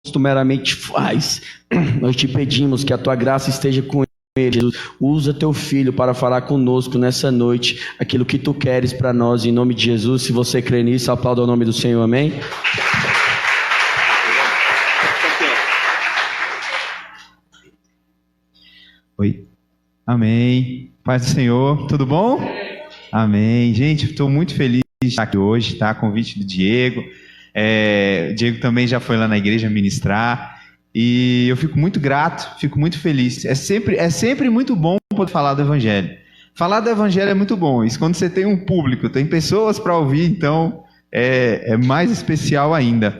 costumeiramente faz. Nós te pedimos que a tua graça esteja com ele, Jesus. Usa teu filho para falar conosco nessa noite aquilo que tu queres para nós, em nome de Jesus. Se você crê nisso, aplauda o nome do Senhor, amém? Oi, amém. Paz do Senhor, tudo bom? Amém. Gente, estou muito feliz de estar aqui hoje, tá? Convite do Diego. O Diego também já foi lá na igreja ministrar. E eu fico muito grato, fico muito feliz. É sempre muito bom poder falar do Evangelho. Falar do Evangelho é muito bom. Isso quando você tem um público, tem pessoas para ouvir, então é mais especial ainda.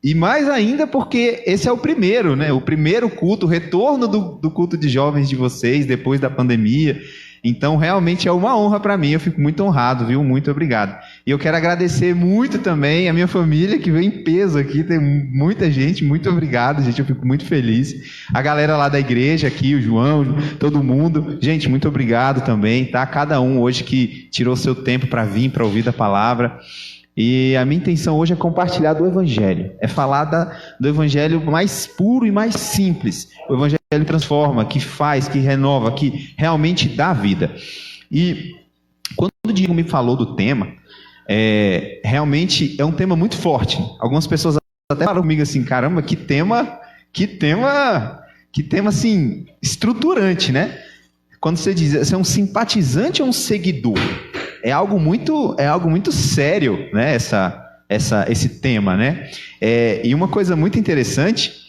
E mais ainda porque esse é o primeiro, né? O primeiro culto, o retorno do culto de jovens de vocês depois da pandemia. Então, realmente é uma honra para mim. Eu fico muito honrado, viu? Muito obrigado. E eu quero agradecer muito também a minha família, que veio em peso aqui. Tem muita gente. Muito obrigado, gente. Eu fico muito feliz. A galera lá da igreja aqui, o João, todo mundo. Gente, muito obrigado também, tá? Cada um hoje que tirou seu tempo para vir, para ouvir da palavra. E a minha intenção hoje é compartilhar do Evangelho. É falar do Evangelho mais puro e mais simples. O Evangelho transforma, que faz, que renova, que realmente dá vida. E quando o Diego me falou do tema, realmente é um tema muito forte. Algumas pessoas até falaram comigo assim, caramba, que tema assim, estruturante, né? Quando você diz, você é um simpatizante ou um seguidor? É algo muito sério, né? Esse tema, né? E uma coisa muito interessante,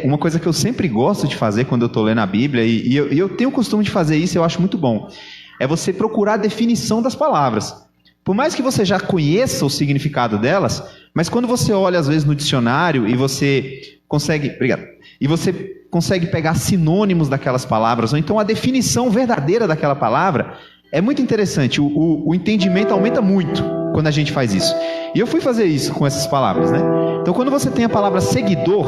uma coisa que eu sempre gosto de fazer quando eu estou lendo a Bíblia, e eu tenho o costume de fazer isso, eu acho muito bom, é você procurar a definição das palavras. Por mais que você já conheça o significado delas, mas quando você olha às vezes no dicionário e você consegue pegar sinônimos daquelas palavras, ou então a definição verdadeira daquela palavra, é muito interessante, o entendimento aumenta muito quando a gente faz isso. E eu fui fazer isso com essas palavras, né? Então, quando você tem a palavra seguidor,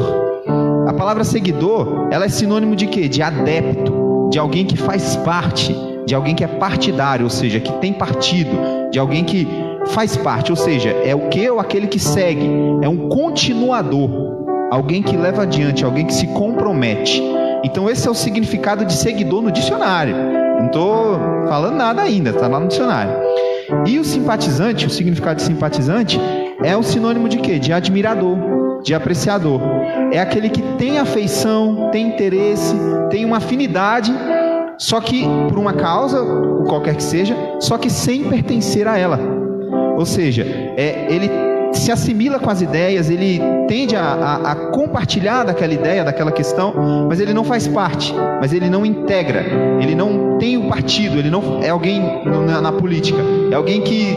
ela é sinônimo de quê? De adepto, de alguém que faz parte, de alguém que é partidário, ou seja, que tem partido, de alguém que faz parte, ou seja, é o que ou aquele que segue, é um continuador, alguém que leva adiante, alguém que se compromete. Então, esse é o significado de seguidor no dicionário. Não estou falando nada ainda, está lá no dicionário. E o simpatizante, o significado de simpatizante, é o sinônimo de quê? De admirador, de apreciador. É aquele que tem afeição, tem interesse, tem uma afinidade, só que por uma causa, qualquer que seja, só que sem pertencer a ela. Ou seja, ele se assimila com as ideias, ele tende a compartilhar daquela ideia, daquela questão, mas ele não faz parte, mas ele não integra, ele não tem o partido, ele não é alguém na política, é alguém que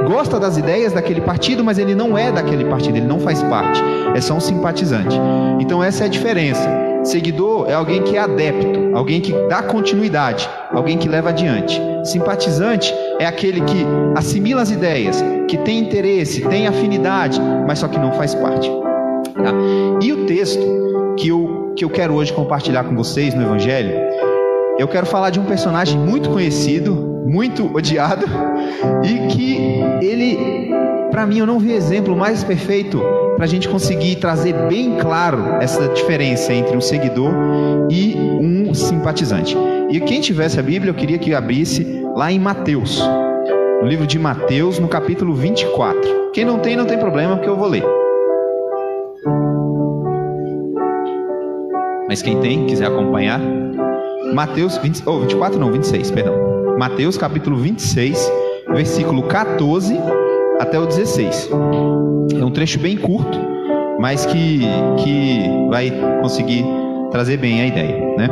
gosta das ideias daquele partido, mas ele não é daquele partido, ele não faz parte, é só um simpatizante. Então essa é a diferença. Seguidor é alguém que é adepto, alguém que dá continuidade, alguém que leva adiante. Simpatizante é aquele que assimila as ideias, que tem interesse, tem afinidade, mas só que não faz parte. Tá? E o texto que eu quero hoje compartilhar com vocês no Evangelho, eu quero falar de um personagem muito conhecido, muito odiado, e que ele, para mim, eu não vi exemplo mais perfeito para a gente conseguir trazer bem claro essa diferença entre um seguidor e um simpatizante. E quem tivesse a Bíblia, eu queria que abrisse lá em Mateus, no livro de Mateus, no capítulo 24. Quem não tem problema, porque eu vou ler. Mas quem tem, quiser acompanhar, Mateus 26, perdão. Mateus capítulo 26, versículo 14 até o 16. É um trecho bem curto, mas que vai conseguir trazer bem a ideia, né?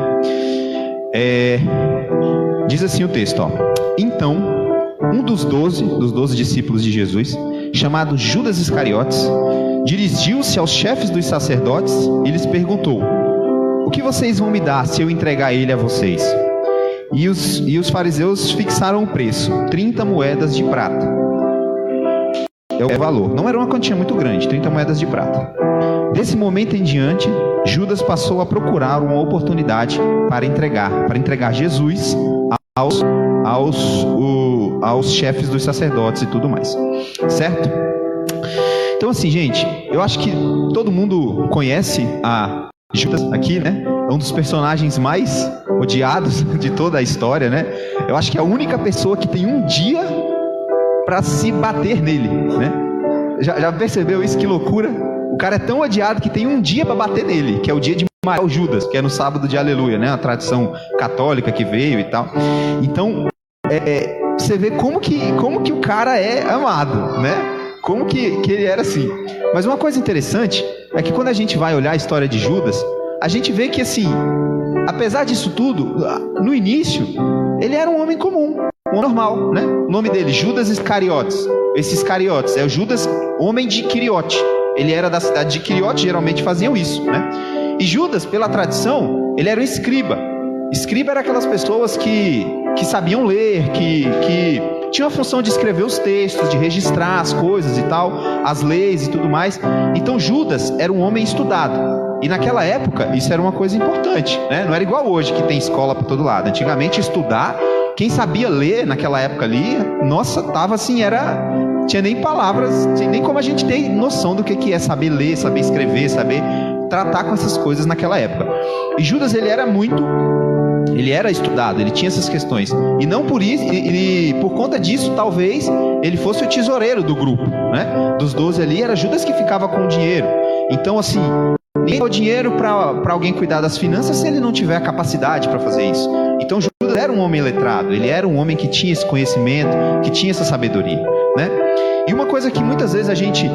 Diz assim o texto, ó. Então, um dos 12 discípulos de Jesus, chamado Judas Iscariotes, dirigiu-se aos chefes dos sacerdotes e lhes perguntou: o que vocês vão me dar se eu entregar ele a vocês? E os fariseus fixaram o preço, 30 moedas de prata. É o valor. Não era uma quantia muito grande, 30 moedas de prata. Desse momento em diante, Judas passou a procurar uma oportunidade para entregar Jesus aos chefes dos sacerdotes e tudo mais. Certo? Então assim, gente, eu acho que todo mundo conhece a Judas aqui, né? É um dos personagens mais odiados de toda a história, né? Eu acho que é a única pessoa que tem um dia para se bater nele, né? Já percebeu isso? Que loucura! O cara é tão odiado que tem um dia para bater nele, que é o dia de matar o Judas, que é no sábado de Aleluia, né? A tradição católica que veio e tal. Então, você vê como que o cara é amado, né? Como que ele era assim. Mas uma coisa interessante é que quando a gente vai olhar a história de Judas, a gente vê que assim, apesar disso tudo, no início, ele era um homem comum, um homem normal, né? O nome dele, Judas Iscariotes. Esse Iscariotes é o Judas, homem de Quiriote. Ele era da cidade de Quiriote, geralmente faziam isso, né? E Judas, pela tradição, ele era um escriba. Escriba era aquelas pessoas que sabiam ler, que tinham a função de escrever os textos, de registrar as coisas e tal, as leis e tudo mais. Então Judas era um homem estudado. E naquela época, isso era uma coisa importante, né? Não era igual hoje, que tem escola para todo lado. Antigamente, estudar, quem sabia ler naquela época ali, nossa, tava assim, tinha nem palavras, tinha nem como a gente ter noção do que é saber ler, saber escrever, saber tratar com essas coisas naquela época. E Judas, ele era estudado, ele tinha essas questões. E não por isso, por conta disso, talvez, ele fosse o tesoureiro do grupo, né? Dos 12 ali, era Judas que ficava com o dinheiro. Então, assim, nem o dinheiro para alguém cuidar das finanças se ele não tiver a capacidade para fazer isso. Então Judas era um homem letrado, ele era um homem que tinha esse conhecimento, que tinha essa sabedoria, né? E uma coisa que muitas vezes a gente,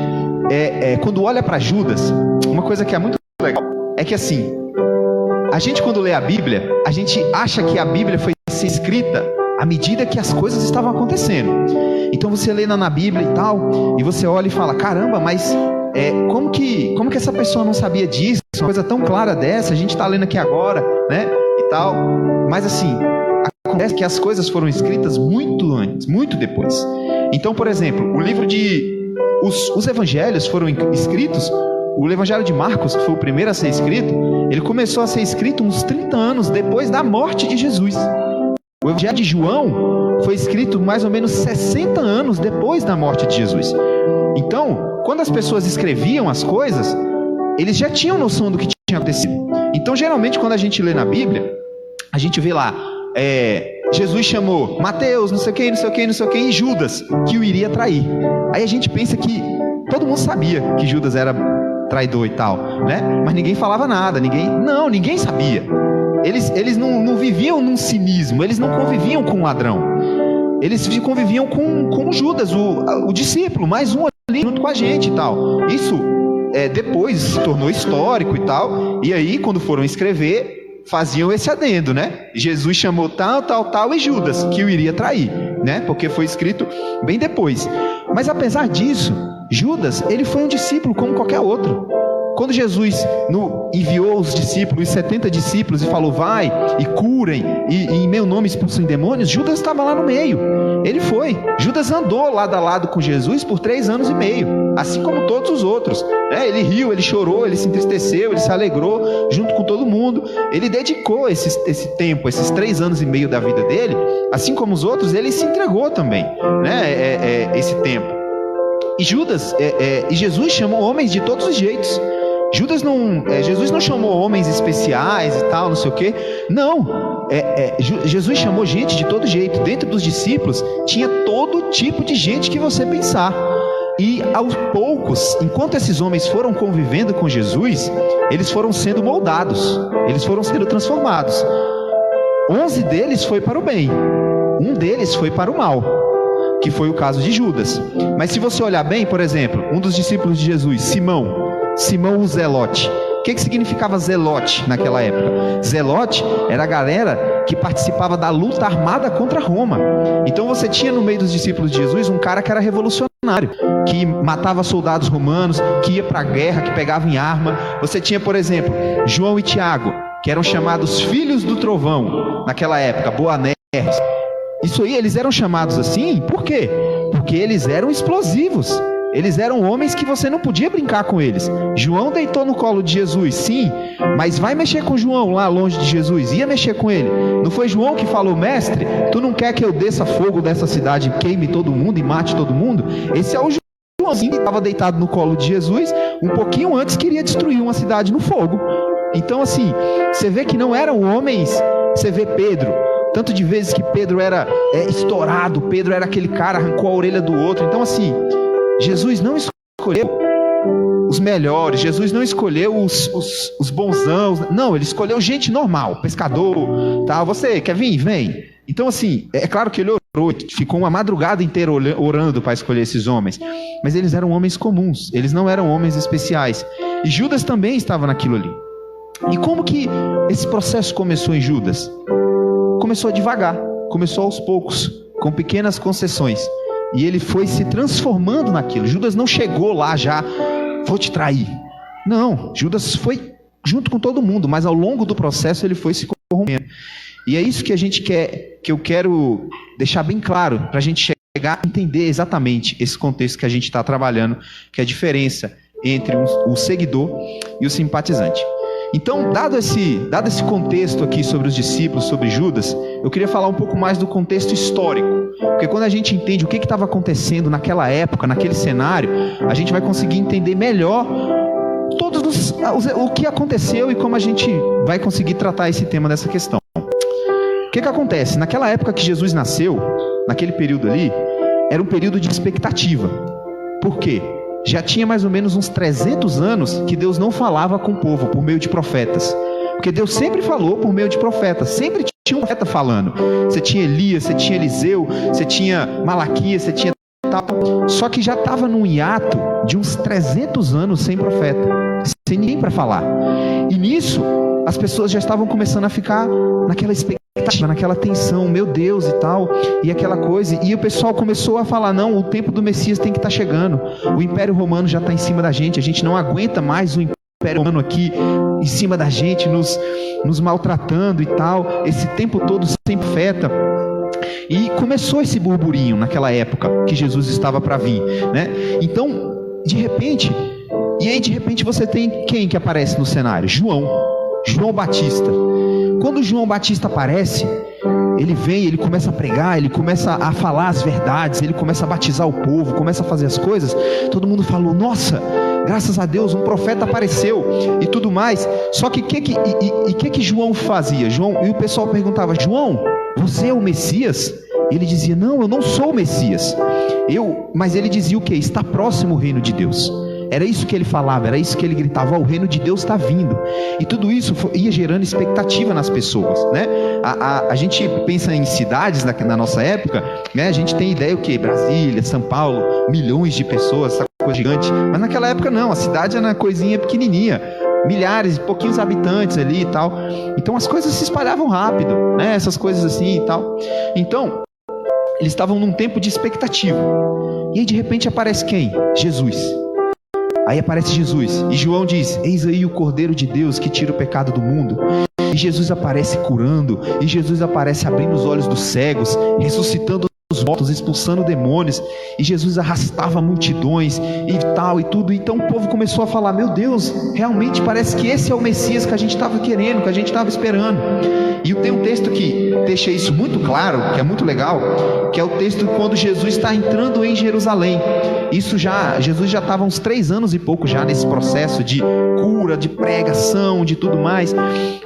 quando olha para Judas, uma coisa que é muito legal, é que assim, a gente quando lê a Bíblia, a gente acha que a Bíblia foi escrita à medida que as coisas estavam acontecendo. Então você lê na Bíblia e tal, e você olha e fala, caramba, mas como que essa pessoa não sabia disso? Uma coisa tão clara dessa, a gente está lendo aqui agora, né? E tal. Mas assim, acontece que as coisas foram escritas muito antes, muito depois. Então, por exemplo, o livro os evangelhos foram escritos. O evangelho de Marcos, que foi o primeiro a ser escrito, ele começou a ser escrito uns 30 anos depois da morte de Jesus. O evangelho de João foi escrito mais ou menos 60 anos depois da morte de Jesus. Então, quando as pessoas escreviam as coisas, eles já tinham noção do que tinha acontecido. Então, geralmente, quando a gente lê na Bíblia, a gente vê lá, Jesus chamou Mateus, não sei o que, e Judas, que o iria trair. Aí a gente pensa que todo mundo sabia que Judas era traidor e tal, né? Mas ninguém falava nada, ninguém sabia. Eles não viviam num cinismo, eles não conviviam com um ladrão. Eles conviviam com Judas, o discípulo, mais um ali junto com a gente e tal. Isso depois se tornou histórico e tal. E aí, quando foram escrever, faziam esse adendo, né? Jesus chamou tal e Judas, que o iria trair, né? Porque foi escrito bem depois. Mas apesar disso, Judas, ele foi um discípulo como qualquer outro. Quando Jesus enviou os discípulos, os 70 discípulos, e falou, vai e curem, e em meu nome expulsem demônios, Judas estava lá no meio. Ele foi. Judas andou lado a lado com Jesus por 3 anos e meio, assim como todos os outros. Ele riu, ele chorou, ele se entristeceu, ele se alegrou junto com todo mundo. Ele dedicou esse tempo, esses 3 anos e meio da vida dele, assim como os outros, ele se entregou também, né? Esse tempo. E Jesus chamou homens de todos os jeitos. Jesus não chamou homens especiais e tal, não sei o quê. Não, Jesus chamou gente de todo jeito. Dentro dos discípulos tinha todo tipo de gente que você pensar. E aos poucos, enquanto esses homens foram convivendo com Jesus, eles foram sendo moldados, eles foram sendo transformados. 11 deles foi para o bem, um deles foi para o mal, que foi o caso de Judas. Mas se você olhar bem, por exemplo, um dos discípulos de Jesus, Simão o Zelote. O que significava Zelote naquela época? Zelote era a galera que participava da luta armada contra Roma. Então você tinha no meio dos discípulos de Jesus um cara que era revolucionário, que matava soldados romanos, que ia para a guerra, que pegava em arma. Você tinha, por exemplo, João e Tiago, que eram chamados filhos do trovão naquela época, Boanerges. Isso aí, eles eram chamados assim, por quê? Porque eles eram explosivos. Eles eram homens que você não podia brincar com eles. João deitou no colo de Jesus, sim, mas vai mexer com João lá longe de Jesus, ia mexer com ele. Não foi João que falou, mestre, tu não quer que eu desça fogo dessa cidade, queime todo mundo e mate todo mundo? Esse é o Joãozinho estava deitado no colo de Jesus, um pouquinho antes queria destruir uma cidade no fogo. Então assim, você vê que não eram homens. Você vê Pedro, tanto de vezes que Pedro era estourado, Pedro era aquele cara, arrancou a orelha do outro. Então assim, Jesus não escolheu os melhores, Jesus não escolheu os bonzãos, não, ele escolheu gente normal, pescador, tá? Você quer vir? Vem. Então assim, é claro que ele orou, ficou uma madrugada inteira orando para escolher esses homens, mas eles eram homens comuns, eles não eram homens especiais, e Judas também estava naquilo ali. E como que esse processo começou em Judas? Começou devagar, começou aos poucos, com pequenas concessões, e ele foi se transformando naquilo. Judas não chegou lá já, vou te trair. Não, Judas foi junto com todo mundo, mas ao longo do processo ele foi se corrompendo. E é isso que a gente quer, que eu quero deixar bem claro, para a gente chegar a entender exatamente esse contexto que a gente está trabalhando, que é a diferença entre o seguidor e o simpatizante. Então, dado esse contexto aqui sobre os discípulos, sobre Judas, eu queria falar um pouco mais do contexto histórico. Porque quando a gente entende o que estava acontecendo naquela época, naquele cenário, a gente vai conseguir entender melhor o que aconteceu e como a gente vai conseguir tratar esse tema dessa questão. O que acontece? Naquela época que Jesus nasceu, naquele período ali, era um período de expectativa. Por quê? Já tinha mais ou menos uns 300 anos que Deus não falava com o povo por meio de profetas. Porque Deus sempre falou por meio de profetas, sempre tinha um profeta falando. Você tinha Elias, você tinha Eliseu, você tinha Malaquias, você tinha tal. Só que já estava num hiato de uns 300 anos sem profeta, sem ninguém para falar. E nisso, as pessoas já estavam começando a ficar naquela expectativa, naquela tensão, meu Deus e tal, e aquela coisa. E o pessoal começou a falar, não, o tempo do Messias tem que estar chegando. O Império Romano já está em cima da gente, a gente não aguenta mais o Império Romano aqui em cima da gente, nos maltratando e tal, esse tempo todo sem profeta. E começou esse burburinho naquela época que Jesus estava para vir, né? Então, de repente você tem quem que aparece no cenário? João Batista. Quando João Batista aparece, ele vem, ele começa a pregar, ele começa a falar as verdades, ele começa a batizar o povo, começa a fazer as coisas. Todo mundo falou, nossa, graças a Deus, um profeta apareceu e tudo mais. Só que o que João fazia? E o pessoal perguntava, João, você é o Messias? Ele dizia, não, eu não sou o Messias. Mas ele dizia o quê? Está próximo o reino de Deus. Era isso que ele falava, era isso que ele gritava, o reino de Deus está vindo. E tudo isso ia gerando expectativa nas pessoas, né? A gente pensa em cidades na nossa época, né? A gente tem ideia o quê? Brasília, São Paulo, milhões de pessoas, essa coisa gigante. Mas naquela época não, a cidade era uma coisinha pequenininha, milhares, pouquinhos habitantes ali e tal. Então as coisas se espalhavam rápido, né? Essas coisas assim e tal. Então, eles estavam num tempo de expectativa. E aí de repente aparece quem? Jesus. Aí aparece Jesus, e João diz, eis aí o Cordeiro de Deus que tira o pecado do mundo. E Jesus aparece curando, e Jesus aparece abrindo os olhos dos cegos, ressuscitando os mortos, expulsando demônios, e Jesus arrastava multidões, e tal, e tudo. Então o povo começou a falar, meu Deus, realmente parece que esse é o Messias que a gente estava querendo, que a gente estava esperando. E tem um texto que deixa isso muito claro, que é muito legal, que é o texto quando Jesus está entrando em Jerusalém. Jesus já estava uns 3 anos e pouco já nesse processo de cura, de pregação, de tudo mais,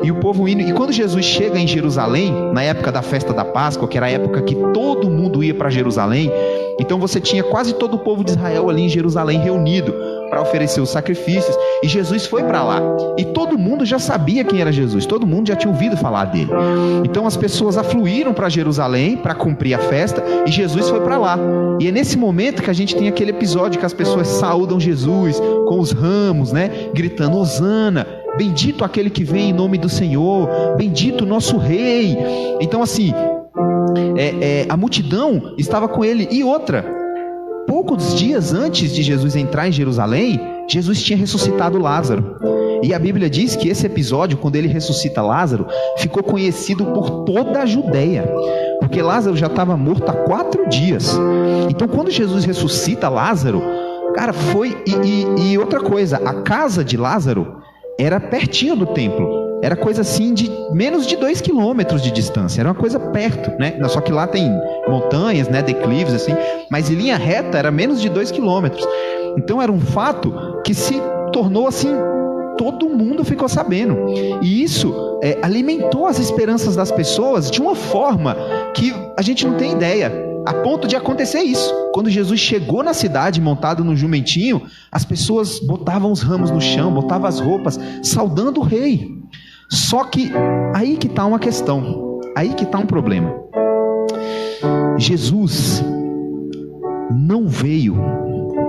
e o povo indo. E quando Jesus chega em Jerusalém, na época da festa da Páscoa, que era a época que todo mundo ia para Jerusalém, então você tinha quase todo o povo de Israel ali em Jerusalém reunido para oferecer os sacrifícios, e Jesus foi para lá, e todo mundo já sabia quem era Jesus, todo mundo já tinha ouvido falar dele. Então as pessoas afluíram para Jerusalém para cumprir a festa, e Jesus foi para lá. E é nesse momento que a gente tem aquele episódio que as pessoas saúdam Jesus com os ramos, né, gritando Hosana, bendito aquele que vem em nome do Senhor, bendito o nosso rei. Então assim, a multidão estava com ele. E outra, poucos dias antes de Jesus entrar em Jerusalém, Jesus tinha ressuscitado Lázaro. E a Bíblia diz que esse episódio, quando ele ressuscita Lázaro, ficou conhecido por toda a Judeia, porque Lázaro já estava morto há 4 dias. Então quando Jesus ressuscita Lázaro, cara, foi... E outra coisa, a casa de Lázaro era pertinho do templo. Era coisa assim de menos de 2 quilômetros de distância, era uma coisa perto, né? Só que lá tem montanhas, né, declives assim, mas em linha reta era menos de 2 quilômetros. Então era um fato que se tornou assim, todo mundo ficou sabendo. E isso alimentou as esperanças das pessoas de uma forma que a gente não tem ideia, a ponto de acontecer isso. Quando Jesus chegou na cidade montado no jumentinho, as pessoas botavam os ramos no chão, botavam as roupas, saudando o rei. Só que aí que está uma questão, aí que está um problema. Jesus não veio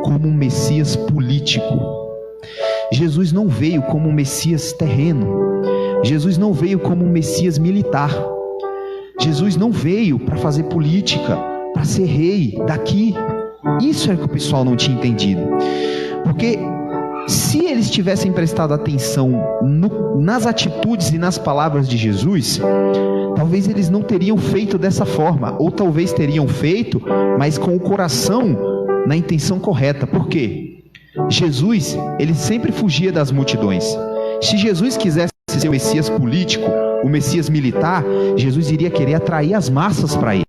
como um Messias político. Jesus não veio como um Messias terreno. Jesus não veio como um Messias militar. Jesus não veio para fazer política, para ser rei daqui. Isso é o que o pessoal não tinha entendido. Porque se eles tivessem prestado atenção nas atitudes e nas palavras de Jesus, talvez eles não teriam feito dessa forma, ou talvez teriam feito, mas com o coração na intenção correta. Por quê? Jesus, ele sempre fugia das multidões. Se Jesus quisesse ser o Messias político, o Messias militar, Jesus iria querer atrair as massas para ele.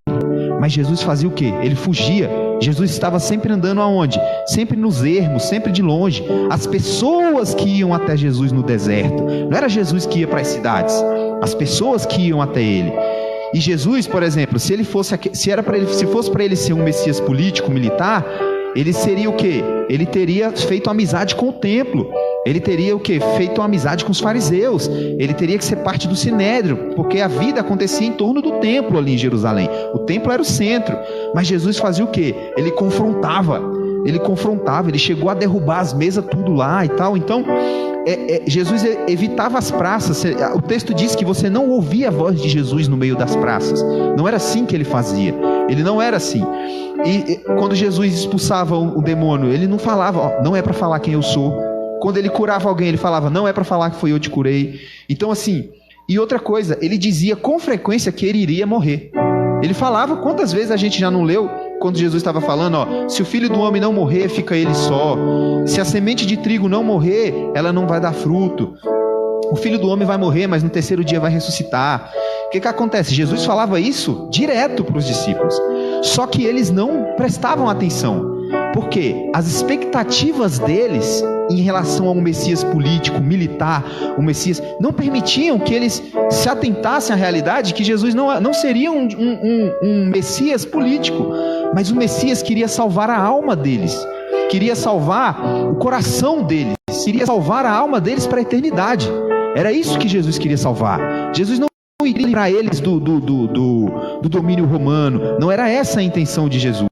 Mas Jesus fazia o quê? Ele fugia. Jesus estava sempre andando aonde? Sempre nos ermos, sempre de longe. As pessoas que iam até Jesus no deserto. Não era Jesus que ia para as cidades. As pessoas que iam até ele. E Jesus, por exemplo, se fosse para ele ser um Messias político, militar, ele seria o quê? Ele teria feito amizade com o templo. Ele teria o quê? Feito uma amizade com os fariseus. Ele teria que ser parte do sinédrio, porque a vida acontecia em torno do templo ali em Jerusalém. O templo era o centro. Mas Jesus fazia o quê? Ele confrontava, ele chegou a derrubar as mesas tudo lá e tal. Então, Jesus evitava as praças. O texto diz que você não ouvia a voz de Jesus no meio das praças. Não era assim que ele fazia. Ele não era assim. E quando Jesus expulsava o demônio, ele não falava, não é para falar quem eu sou. Quando ele curava alguém, ele falava, não é para falar que foi eu que te curei. Então assim, e outra coisa, ele dizia com frequência que ele iria morrer. Ele falava, quantas vezes a gente já não leu, quando Jesus estava falando, se o filho do homem não morrer, fica ele só. Se a semente de trigo não morrer, ela não vai dar fruto. O filho do homem vai morrer, mas no terceiro dia vai ressuscitar. O que acontece? Jesus falava isso direto para os discípulos. Só que eles não prestavam atenção. Porque as expectativas deles em relação a um Messias político, militar, um Messias, não permitiam que eles se atentassem à realidade que Jesus não seria um Messias político, mas um Messias que iria salvar a alma deles, queria salvar o coração deles, queria salvar a alma deles para a eternidade. Era isso que Jesus queria salvar. Jesus não iria livrar eles do domínio romano, não era essa a intenção de Jesus.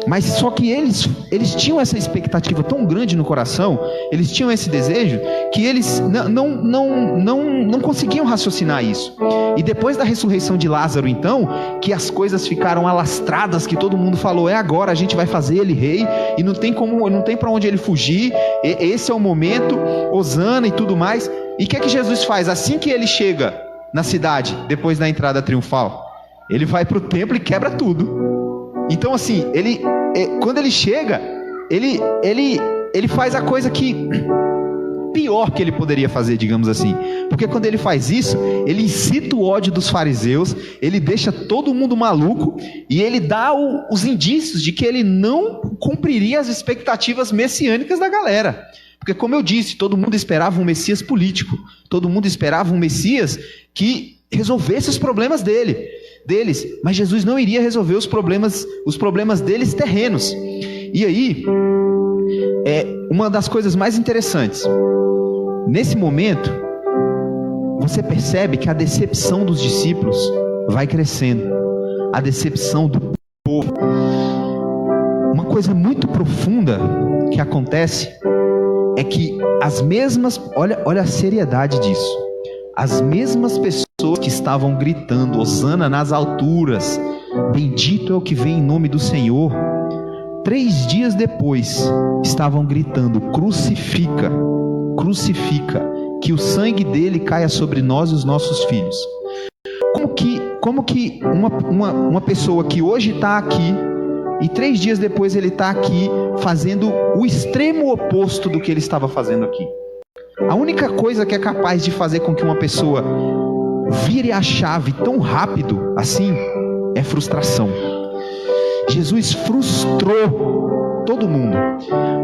Mas só que eles tinham essa expectativa tão grande no coração, eles tinham esse desejo, que eles não conseguiam raciocinar isso. E depois da ressurreição de Lázaro, então, que as coisas ficaram alastradas, que todo mundo falou, agora, a gente vai fazer ele rei, e não tem para onde ele fugir, esse é o momento, hosana e tudo mais. E o que Jesus faz? Assim que ele chega na cidade, depois da entrada triunfal, ele vai para o templo e quebra tudo. Então assim, quando ele chega, ele faz a coisa pior que ele poderia fazer, digamos assim. Porque quando ele faz isso, ele incita o ódio dos fariseus, ele deixa todo mundo maluco, e ele dá os indícios de que ele não cumpriria as expectativas messiânicas da galera. Porque como eu disse, todo mundo esperava um Messias político, todo mundo esperava um Messias que resolvesse os problemas deles, mas Jesus não iria resolver os problemas deles terrenos. E aí, uma das coisas mais interessantes, nesse momento, você percebe que a decepção dos discípulos vai crescendo, a decepção do povo. Uma coisa muito profunda que acontece é que as mesmas, olha a seriedade disso, as mesmas pessoas que estavam gritando, hosana nas alturas, bendito é o que vem em nome do Senhor, 3 dias depois estavam gritando, crucifica, que o sangue dele caia sobre nós e os nossos filhos. Como que uma pessoa que hoje está aqui, e 3 dias depois ele está aqui fazendo o extremo oposto do que ele estava fazendo aqui? A única coisa que é capaz de fazer com que uma pessoa vire a chave tão rápido assim é frustração. Jesus frustrou todo mundo,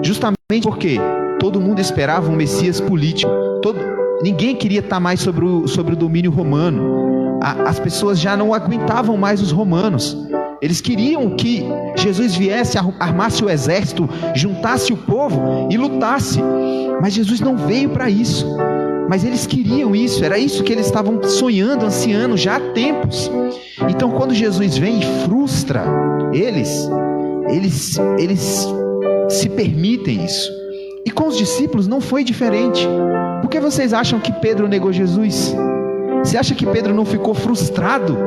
justamente porque todo mundo esperava um Messias político. Ninguém queria estar mais sobre o domínio romano. As pessoas já não aguentavam mais os romanos. Eles queriam que Jesus viesse, armasse o exército, juntasse o povo e lutasse. Mas Jesus não veio para isso. Mas eles queriam isso, era isso que eles estavam sonhando, ansiando já há tempos. Então quando Jesus vem e frustra eles se permitem isso. E com os discípulos não foi diferente. Por que vocês acham que Pedro negou Jesus? Você acha que Pedro não ficou frustrado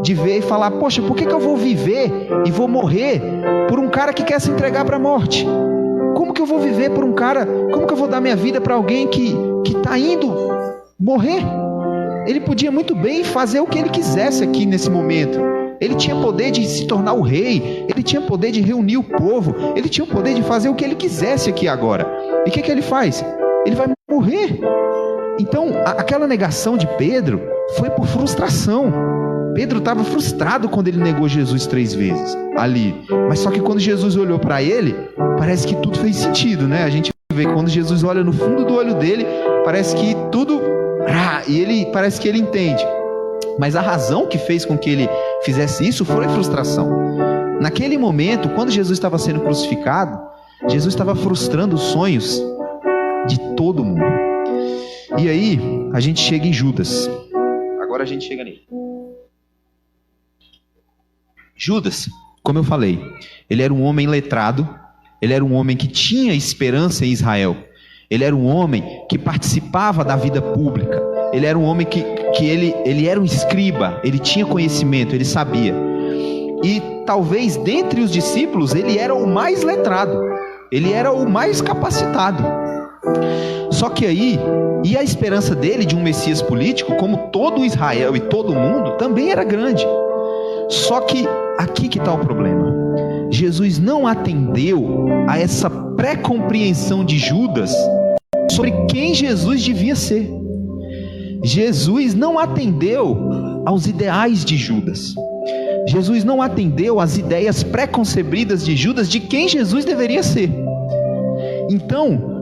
de ver e falar: poxa, por que eu vou viver e vou morrer por um cara que quer se entregar para a morte? Como que eu vou viver por um cara? Como que eu vou dar minha vida para alguém que está indo morrer? Ele podia muito bem fazer o que ele quisesse aqui nesse momento. Ele tinha poder de se tornar o rei, ele tinha poder de reunir o povo, ele tinha o poder de fazer o que ele quisesse aqui agora. E o que ele faz? Ele vai morrer. Então, aquela negação de Pedro foi por frustração. Pedro estava frustrado quando ele negou Jesus 3 vezes ali. Mas só que quando Jesus olhou para ele, parece que tudo fez sentido, né? A gente vê que quando Jesus olha no fundo do olho dele, parece que tudo... E parece que ele entende. Mas a razão que fez com que ele fizesse isso foi frustração. Naquele momento, quando Jesus estava sendo crucificado, Jesus estava frustrando os sonhos de todo mundo. E aí, a gente chega em Judas. Agora a gente chega nele. Judas, como eu falei, ele era um homem letrado, ele era um homem que tinha esperança em Israel, ele era um homem que participava da vida pública, ele era um homem que ele era um escriba, ele tinha conhecimento, ele sabia. E talvez dentre os discípulos ele era o mais letrado, ele era o mais capacitado. Só que aí, e a esperança dele de um Messias político, como todo Israel e todo mundo, também era grande. Só que aqui que está o problema. Jesus não atendeu a essa pré-compreensão de Judas sobre quem Jesus devia ser. Jesus não atendeu aos ideais de Judas. Jesus não atendeu às ideias pré-concebidas de Judas de quem Jesus deveria ser. Então,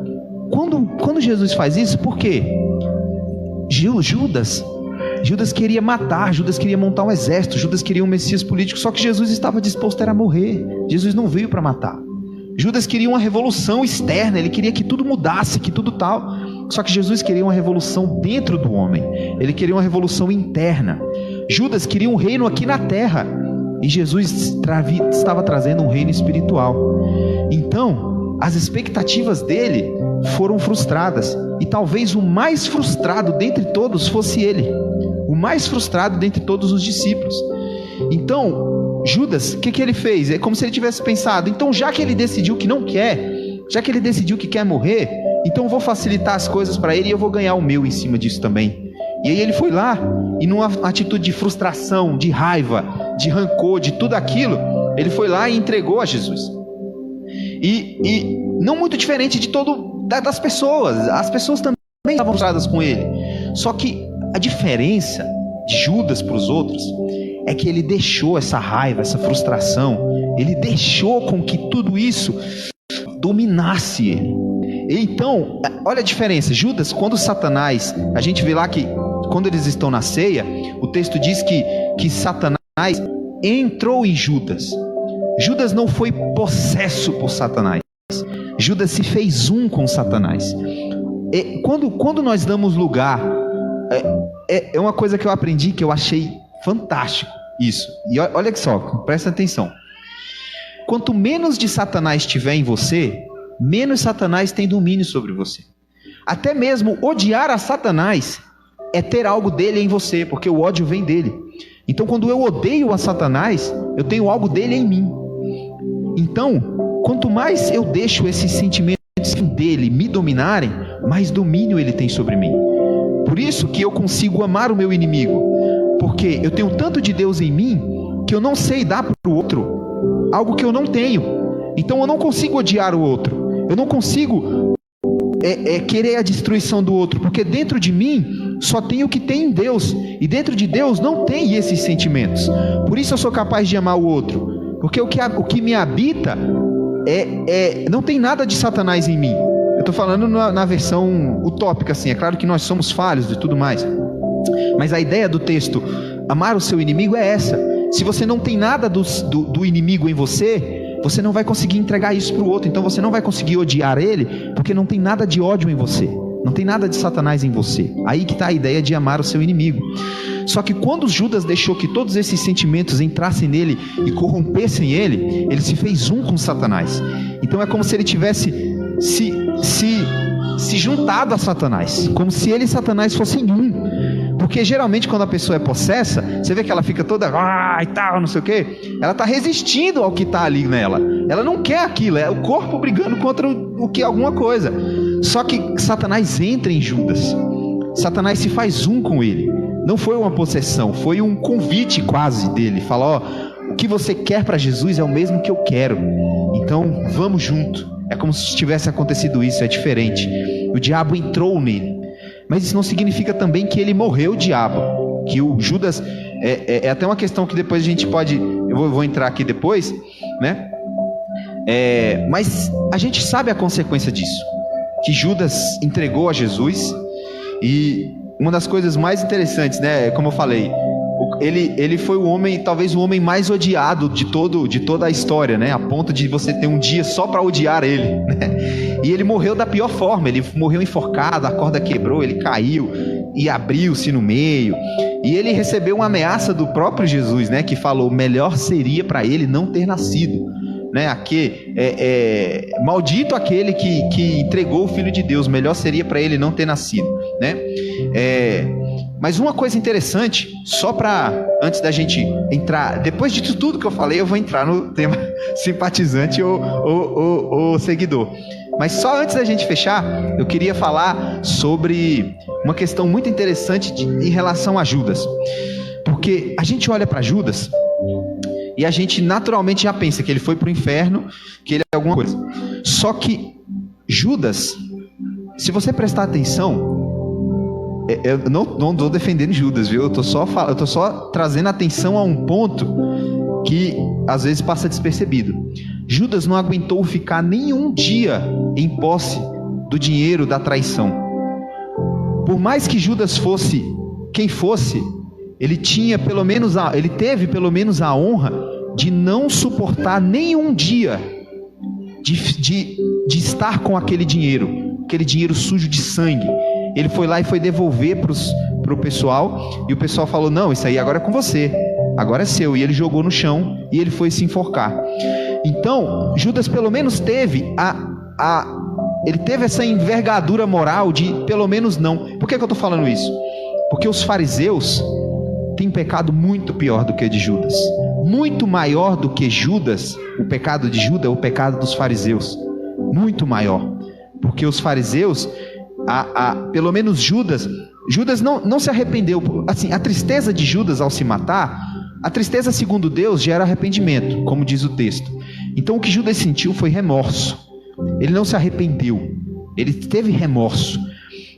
quando Jesus faz isso, por quê? Judas queria matar, Judas queria montar um exército, Judas queria um Messias político, só que Jesus estava disposto a morrer. Jesus não veio para matar. Judas queria uma revolução externa, ele queria que tudo mudasse, que tudo tal. Só que Jesus queria uma revolução dentro do homem, ele queria uma revolução interna. Judas queria um reino aqui na terra, e Jesus estava trazendo um reino espiritual. Então, as expectativas dele foram frustradas, e talvez o mais frustrado dentre todos fosse ele, o mais frustrado dentre todos os discípulos. Então, Judas, o que ele fez? É como se ele tivesse pensado: então, já que ele decidiu que não quer, já que ele decidiu que quer morrer, então eu vou facilitar as coisas para ele e eu vou ganhar o meu em cima disso também. E aí ele foi lá, e numa atitude de frustração, de raiva, de rancor, de tudo aquilo, ele foi lá e entregou a Jesus. E não muito diferente de das pessoas. As pessoas também estavam frustradas com ele. Só que a diferença de Judas para os outros é que ele deixou essa raiva, essa frustração, ele deixou com que tudo isso dominasse ele. Então, olha a diferença. Judas, quando Satanás, a gente vê lá que quando eles estão na ceia, o texto diz que Satanás entrou em Judas. Judas não foi possesso por Satanás. Judas se fez um com Satanás. Quando nós damos lugar, é uma coisa que eu aprendi, que eu achei fantástico isso. E olha só, presta atenção. Quanto menos de Satanás tiver em você, menos Satanás tem domínio sobre você. Até mesmo odiar a Satanás é ter algo dele em você, porque o ódio vem dele. Então, quando eu odeio a Satanás, eu tenho algo dele em mim. Então, quanto mais eu deixo esses sentimentos dele me dominarem, mais domínio ele tem sobre mim. Por isso que eu consigo amar o meu inimigo, porque eu tenho tanto de Deus em mim que eu não sei dar para o outro algo que eu não tenho. Então eu não consigo odiar o outro, eu não consigo querer a destruição do outro, porque dentro de mim só tem o que tem em Deus, e dentro de Deus não tem esses sentimentos. Por isso eu sou capaz de amar o outro, porque o que me habita não tem nada de Satanás em mim. Eu estou falando na versão utópica, assim. É claro que nós somos falhos e tudo mais, mas a ideia do texto, amar o seu inimigo, é essa. Se você não tem nada do inimigo em você, você não vai conseguir entregar isso para o outro. Então você não vai conseguir odiar ele, porque não tem nada de ódio em você, não tem nada de Satanás em você. Aí que está a ideia de amar o seu inimigo. Só que quando Judas deixou que todos esses sentimentos entrassem nele e corrompessem ele se fez um com Satanás. Então é como se ele tivesse se juntado a Satanás, como se ele e Satanás fossem um. Porque geralmente quando a pessoa é possessa, você vê que ela fica toda e tal, não sei o que, ela está resistindo ao que está ali nela. Ela não quer aquilo, é o corpo brigando contra alguma coisa. Só que Satanás entra em Judas, Satanás se faz um com ele. Não foi uma possessão, foi um convite quase dele. Fala, o que você quer para Jesus é o mesmo que eu quero, então vamos junto. É como se tivesse acontecido isso, é diferente. O diabo entrou nele. Mas isso não significa também que ele morreu, o diabo. Que o Judas... É até uma questão que depois a gente pode... Eu vou entrar aqui depois, né? Mas a gente sabe a consequência disso. Que Judas entregou a Jesus. E uma das coisas mais interessantes, né? Como eu falei... Ele foi o homem, talvez o homem mais odiado de toda a história, né? A ponto de você ter um dia só para odiar ele, né? E ele morreu da pior forma. Ele morreu enforcado, a corda quebrou, ele caiu e abriu-se no meio. E ele recebeu uma ameaça do próprio Jesus, né? Que falou: melhor seria para ele não ter nascido, né? Maldito aquele que entregou o Filho de Deus. Melhor seria para ele não ter nascido, né? Mas uma coisa interessante, só para, antes da gente entrar, depois de tudo que eu falei, eu vou entrar no tema simpatizante ou seguidor. Mas só antes da gente fechar, eu queria falar sobre uma questão muito interessante em relação a Judas. Porque a gente olha para Judas e a gente naturalmente já pensa que ele foi para o inferno, que ele é alguma coisa. Só que Judas, se você prestar atenção... Eu não estou defendendo Judas, viu? Eu tô só trazendo atenção a um ponto que às vezes passa despercebido. Judas não aguentou ficar nenhum dia em posse do dinheiro da traição. Por mais que Judas fosse quem fosse, ele teve pelo menos a honra de não suportar nenhum dia de estar com aquele dinheiro sujo de sangue. Ele foi lá e foi devolver para o pessoal, e o pessoal falou: não, isso aí agora é com você, agora é seu. E ele jogou no chão e ele foi se enforcar. Então Judas pelo menos teve ele teve essa envergadura moral de pelo menos não. Por que eu estou falando isso? Porque os fariseus têm um pecado muito pior do que o de Judas, muito maior do que Judas. O pecado de Judas é o pecado dos fariseus, muito maior, porque os fariseus... pelo menos Judas não se arrependeu. Assim, a tristeza de Judas ao se matar, a tristeza segundo Deus gera arrependimento, como diz o texto. Então o que Judas sentiu foi remorso. Ele não se arrependeu, ele teve remorso,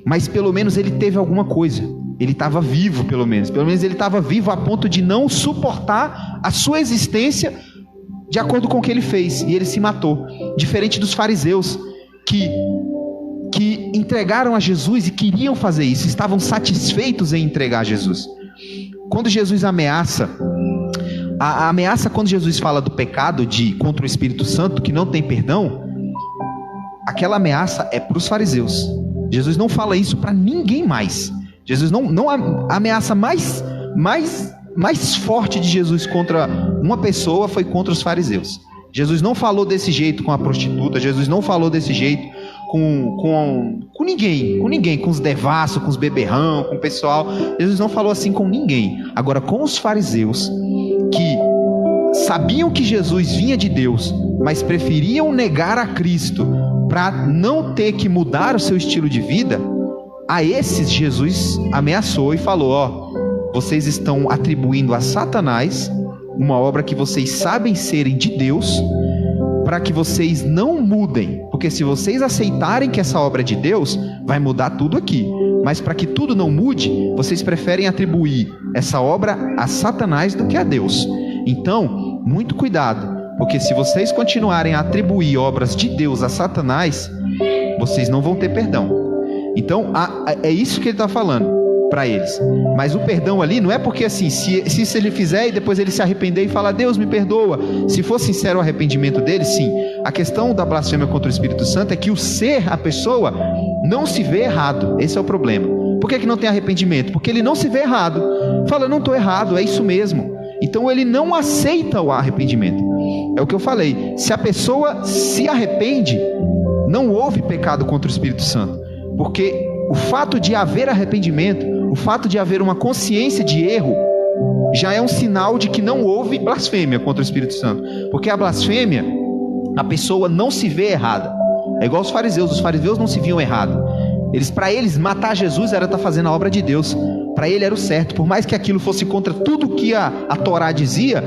mas pelo menos ele teve alguma coisa. Ele estava vivo, pelo menos ele estava vivo a ponto de não suportar a sua existência de acordo com o que ele fez, e ele se matou. Diferente dos fariseus que entregaram a Jesus e queriam fazer isso, estavam satisfeitos em entregar a Jesus. Quando Jesus ameaça, a ameaça quando Jesus fala do pecado contra o Espírito Santo, que não tem perdão, aquela ameaça é para os fariseus. Jesus não fala isso para ninguém mais. Jesus não a ameaça mais forte de Jesus contra uma pessoa foi contra os fariseus. Jesus não falou desse jeito com a prostituta, Jesus não falou desse jeito com ninguém, com os devassos, com os beberrão, com o pessoal. Jesus não falou assim com ninguém. Agora, com os fariseus, que sabiam que Jesus vinha de Deus, mas preferiam negar a Cristo para não ter que mudar o seu estilo de vida, a esses Jesus ameaçou e falou: vocês estão atribuindo a Satanás uma obra que vocês sabem serem de Deus, para que vocês não mudem, porque se vocês aceitarem que essa obra é de Deus, vai mudar tudo aqui. Mas para que tudo não mude, vocês preferem atribuir essa obra a Satanás do que a Deus. Então, muito cuidado, porque se vocês continuarem a atribuir obras de Deus a Satanás, vocês não vão ter perdão. Então, é isso que ele está falando para eles. Mas o perdão ali não é porque assim, se ele fizer e depois ele se arrepender e falar, Deus me perdoa, se for sincero o arrependimento dele, sim. A questão da blasfêmia contra o Espírito Santo é que o ser, a pessoa, não se vê errado. Esse é o problema. Por que não tem arrependimento? Porque ele não se vê errado. Fala, não estou errado, é isso mesmo. Então ele não aceita o arrependimento. É o que eu falei, se a pessoa se arrepende, não houve pecado contra o Espírito Santo. Porque o fato de haver arrependimento, o fato de haver uma consciência de erro, já é um sinal de que não houve blasfêmia contra o Espírito Santo. Porque a blasfêmia, a pessoa não se vê errada. É igual os fariseus não se viam errado. Para eles, matar Jesus era estar fazendo a obra de Deus. Para ele era o certo. Por mais que aquilo fosse contra tudo que a Torá dizia,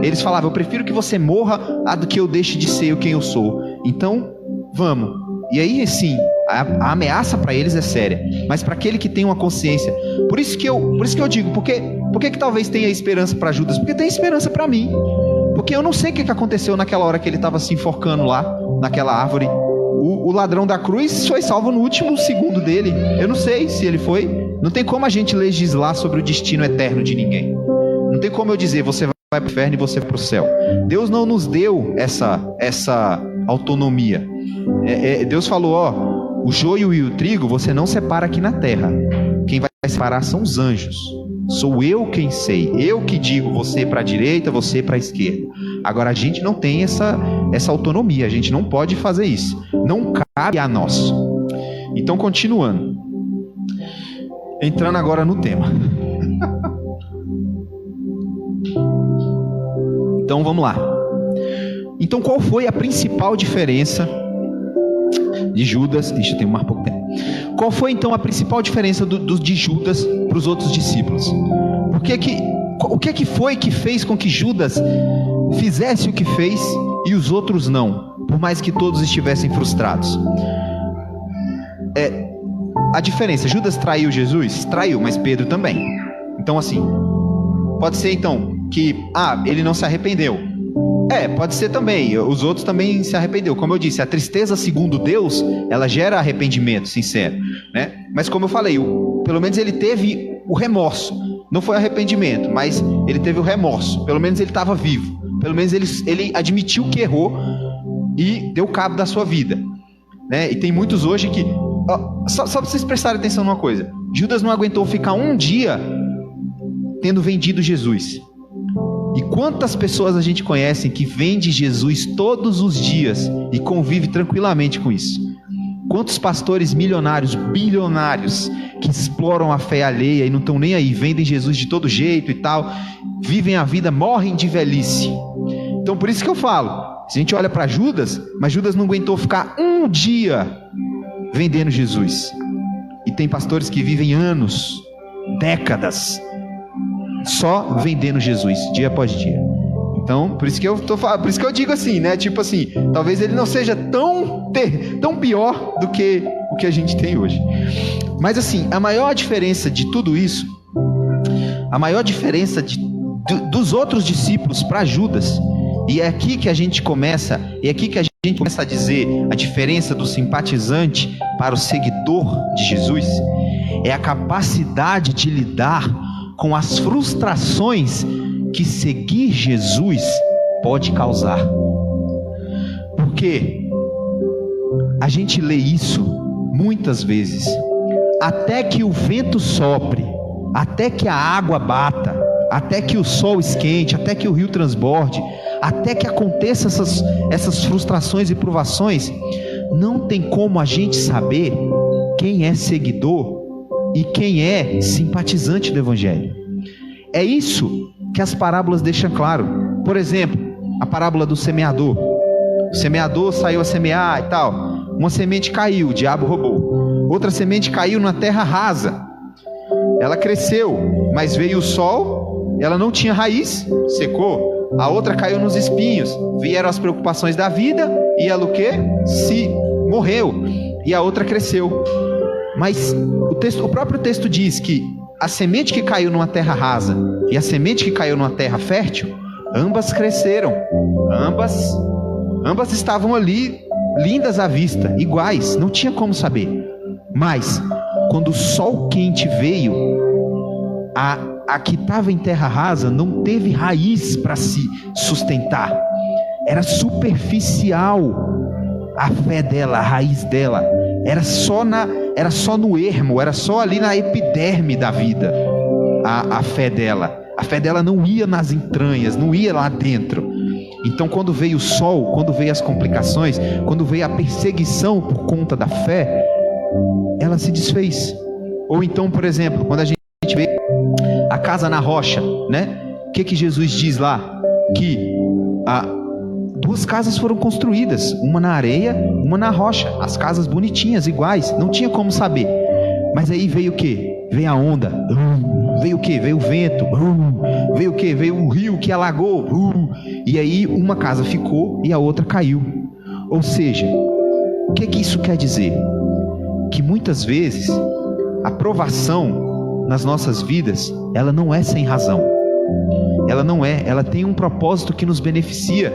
eles falavam, eu prefiro que você morra do que eu deixe de ser quem eu sou. Então, vamos. E aí, sim, a ameaça para eles é séria. Mas para aquele que tem uma consciência... Por isso que eu digo, por que talvez tenha esperança para Judas? Porque tem esperança para mim. Porque eu não sei o que aconteceu naquela hora que ele estava se enforcando lá, naquela árvore. O ladrão da cruz foi salvo no último segundo dele. Eu não sei se ele foi. Não tem como a gente legislar sobre o destino eterno de ninguém. Não tem como eu dizer, você vai para o inferno e você vai para o céu. Deus não nos deu essa autonomia. Deus falou, o joio e o trigo você não separa aqui na terra. Quem vai separar são os anjos. Sou eu quem sei. Eu que digo você para a direita, você para a esquerda. Agora a gente não tem essa autonomia. A gente não pode fazer isso. Não cabe a nós. Então, continuando. Entrando agora no tema. Então, vamos lá. Então, qual foi a principal diferença de Judas? Deixa eu ter mais pouco tempo. Qual foi, então, a principal diferença de Judas para os outros discípulos? O que foi que fez com que Judas fizesse o que fez e os outros não? Por mais que todos estivessem frustrados. A diferença, Judas traiu Jesus? Traiu, mas Pedro também. Então, assim, pode ser, então, que ele não se arrependeu. Pode ser também, os outros também se arrependeu. Como eu disse, a tristeza segundo Deus, ela gera arrependimento sincero, né? Mas como eu falei, pelo menos ele teve o remorso. Não foi arrependimento, mas ele teve o remorso. Pelo menos ele estava vivo. Pelo menos ele admitiu que errou e deu cabo da sua vida, né? E tem muitos hoje que... Só para vocês prestarem atenção numa coisa. Judas não aguentou ficar um dia tendo vendido Jesus. E quantas pessoas a gente conhece que vende Jesus todos os dias e convive tranquilamente com isso? Quantos pastores milionários, bilionários, que exploram a fé alheia e não estão nem aí, vendem Jesus de todo jeito e tal, vivem a vida, morrem de velhice. Então por isso que eu falo, se a gente olha para Judas, mas Judas não aguentou ficar um dia vendendo Jesus. E tem pastores que vivem anos, décadas, só vendendo Jesus, dia após dia. Então, por isso que eu digo assim, né? Tipo assim, talvez ele não seja tão pior do que o que a gente tem hoje. Mas assim, a maior diferença de tudo isso, a maior diferença dos outros discípulos para Judas, e é aqui que a gente começa a dizer a diferença do simpatizante para o seguidor de Jesus, é a capacidade de lidar com as frustrações que seguir Jesus pode causar. Porque a gente lê isso muitas vezes. Até que o vento sopre, até que a água bata, até que o sol esquente, até que o rio transborde, até que aconteça essas frustrações e provações, não tem como a gente saber quem é seguidor e quem é simpatizante do Evangelho. É isso que as parábolas deixam claro. Por exemplo, a parábola do semeador. O semeador saiu a semear e tal. Uma semente caiu, o diabo roubou. Outra semente caiu na terra rasa. Ela cresceu, mas veio o sol, ela não tinha raiz, secou. a outra caiu nos espinhos. Vieram as preocupações da vida e ela o quê? Se morreu. E a outra cresceu. Mas o próprio texto diz que a semente que caiu numa terra rasa e a semente que caiu numa terra fértil, ambas cresceram. Ambas estavam ali, lindas à vista, iguais, não tinha como saber. Mas, quando o sol quente veio, a que estava em terra rasa não teve raiz para se sustentar. Era superficial a fé dela, a raiz dela. Era só no ermo, era só ali na epiderme da vida a fé dela. A fé dela não ia nas entranhas, não ia lá dentro. Então, quando veio o sol, quando veio as complicações, quando veio a perseguição por conta da fé, ela se desfez. Ou então, por exemplo, quando a gente vê a casa na rocha, né? O que Jesus diz lá? Que duas casas foram construídas, uma na areia, uma na rocha. As casas bonitinhas, iguais, não tinha como saber. Mas aí veio o quê? Veio a onda. Veio o quê? Veio o vento. Veio o quê? Veio o rio que alagou. E aí uma casa ficou e a outra caiu. Ou seja, o que isso quer dizer? Que muitas vezes a provação nas nossas vidas, ela não é sem razão. Ela tem um propósito que nos beneficia.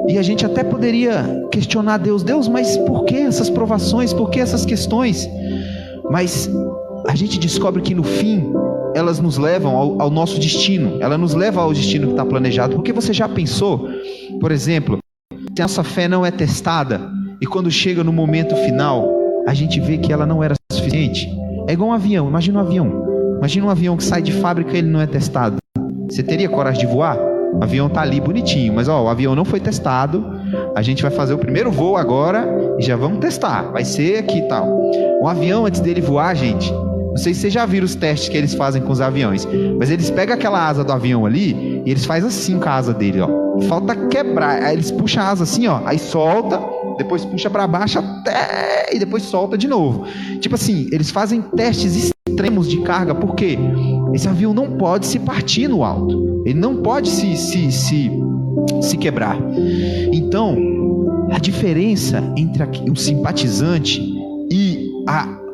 E a gente até poderia questionar Deus, mas por que essas provações? Por que essas questões? Mas a gente descobre que no fim, elas nos levam ao nosso destino. Ela nos leva ao destino que está planejado. Porque você já pensou, por exemplo, se a nossa fé não é testada, e quando chega no momento final, a gente vê que ela não era suficiente. É igual um avião, imagina um avião que sai de fábrica e ele não é testado. Você teria coragem de voar? O avião está ali bonitinho, mas o avião não foi testado. A gente vai fazer o primeiro voo agora e já vamos testar, vai ser aqui e tal. O avião, antes dele voar, gente, não sei se vocês já viram os testes que eles fazem com os aviões, mas eles pegam aquela asa do avião ali e eles fazem assim com a asa dele, ó. Falta quebrar, aí eles puxam a asa assim, ó, aí solta, depois puxa para baixo até e depois solta de novo. Tipo assim, eles fazem testes extremos de carga, porque esse avião não pode se partir no alto, ele não pode se quebrar. Então, a diferença entre o simpatizante e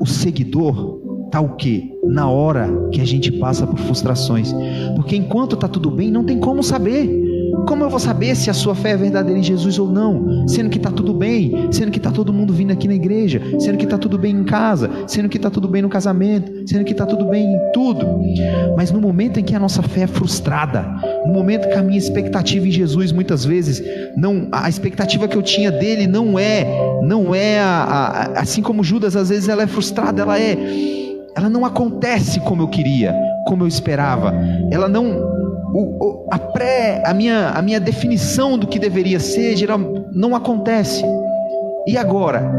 o seguidor está o quê? Na hora que a gente passa por frustrações. Porque enquanto está tudo bem, não tem como saber. Como eu vou saber se a sua fé é verdadeira em Jesus ou não? Sendo que está tudo bem, sendo que está todo mundo vindo aqui na igreja, sendo que está tudo bem em casa, sendo que está tudo bem no casamento, sendo que está tudo bem em tudo. Mas no momento em que a nossa fé é frustrada, no momento que a minha expectativa em Jesus, muitas vezes, a expectativa que eu tinha dele não é assim como Judas, às vezes ela é frustrada, ela não acontece como eu queria, como eu esperava, ela não... A minha definição do que deveria ser não acontece. E agora?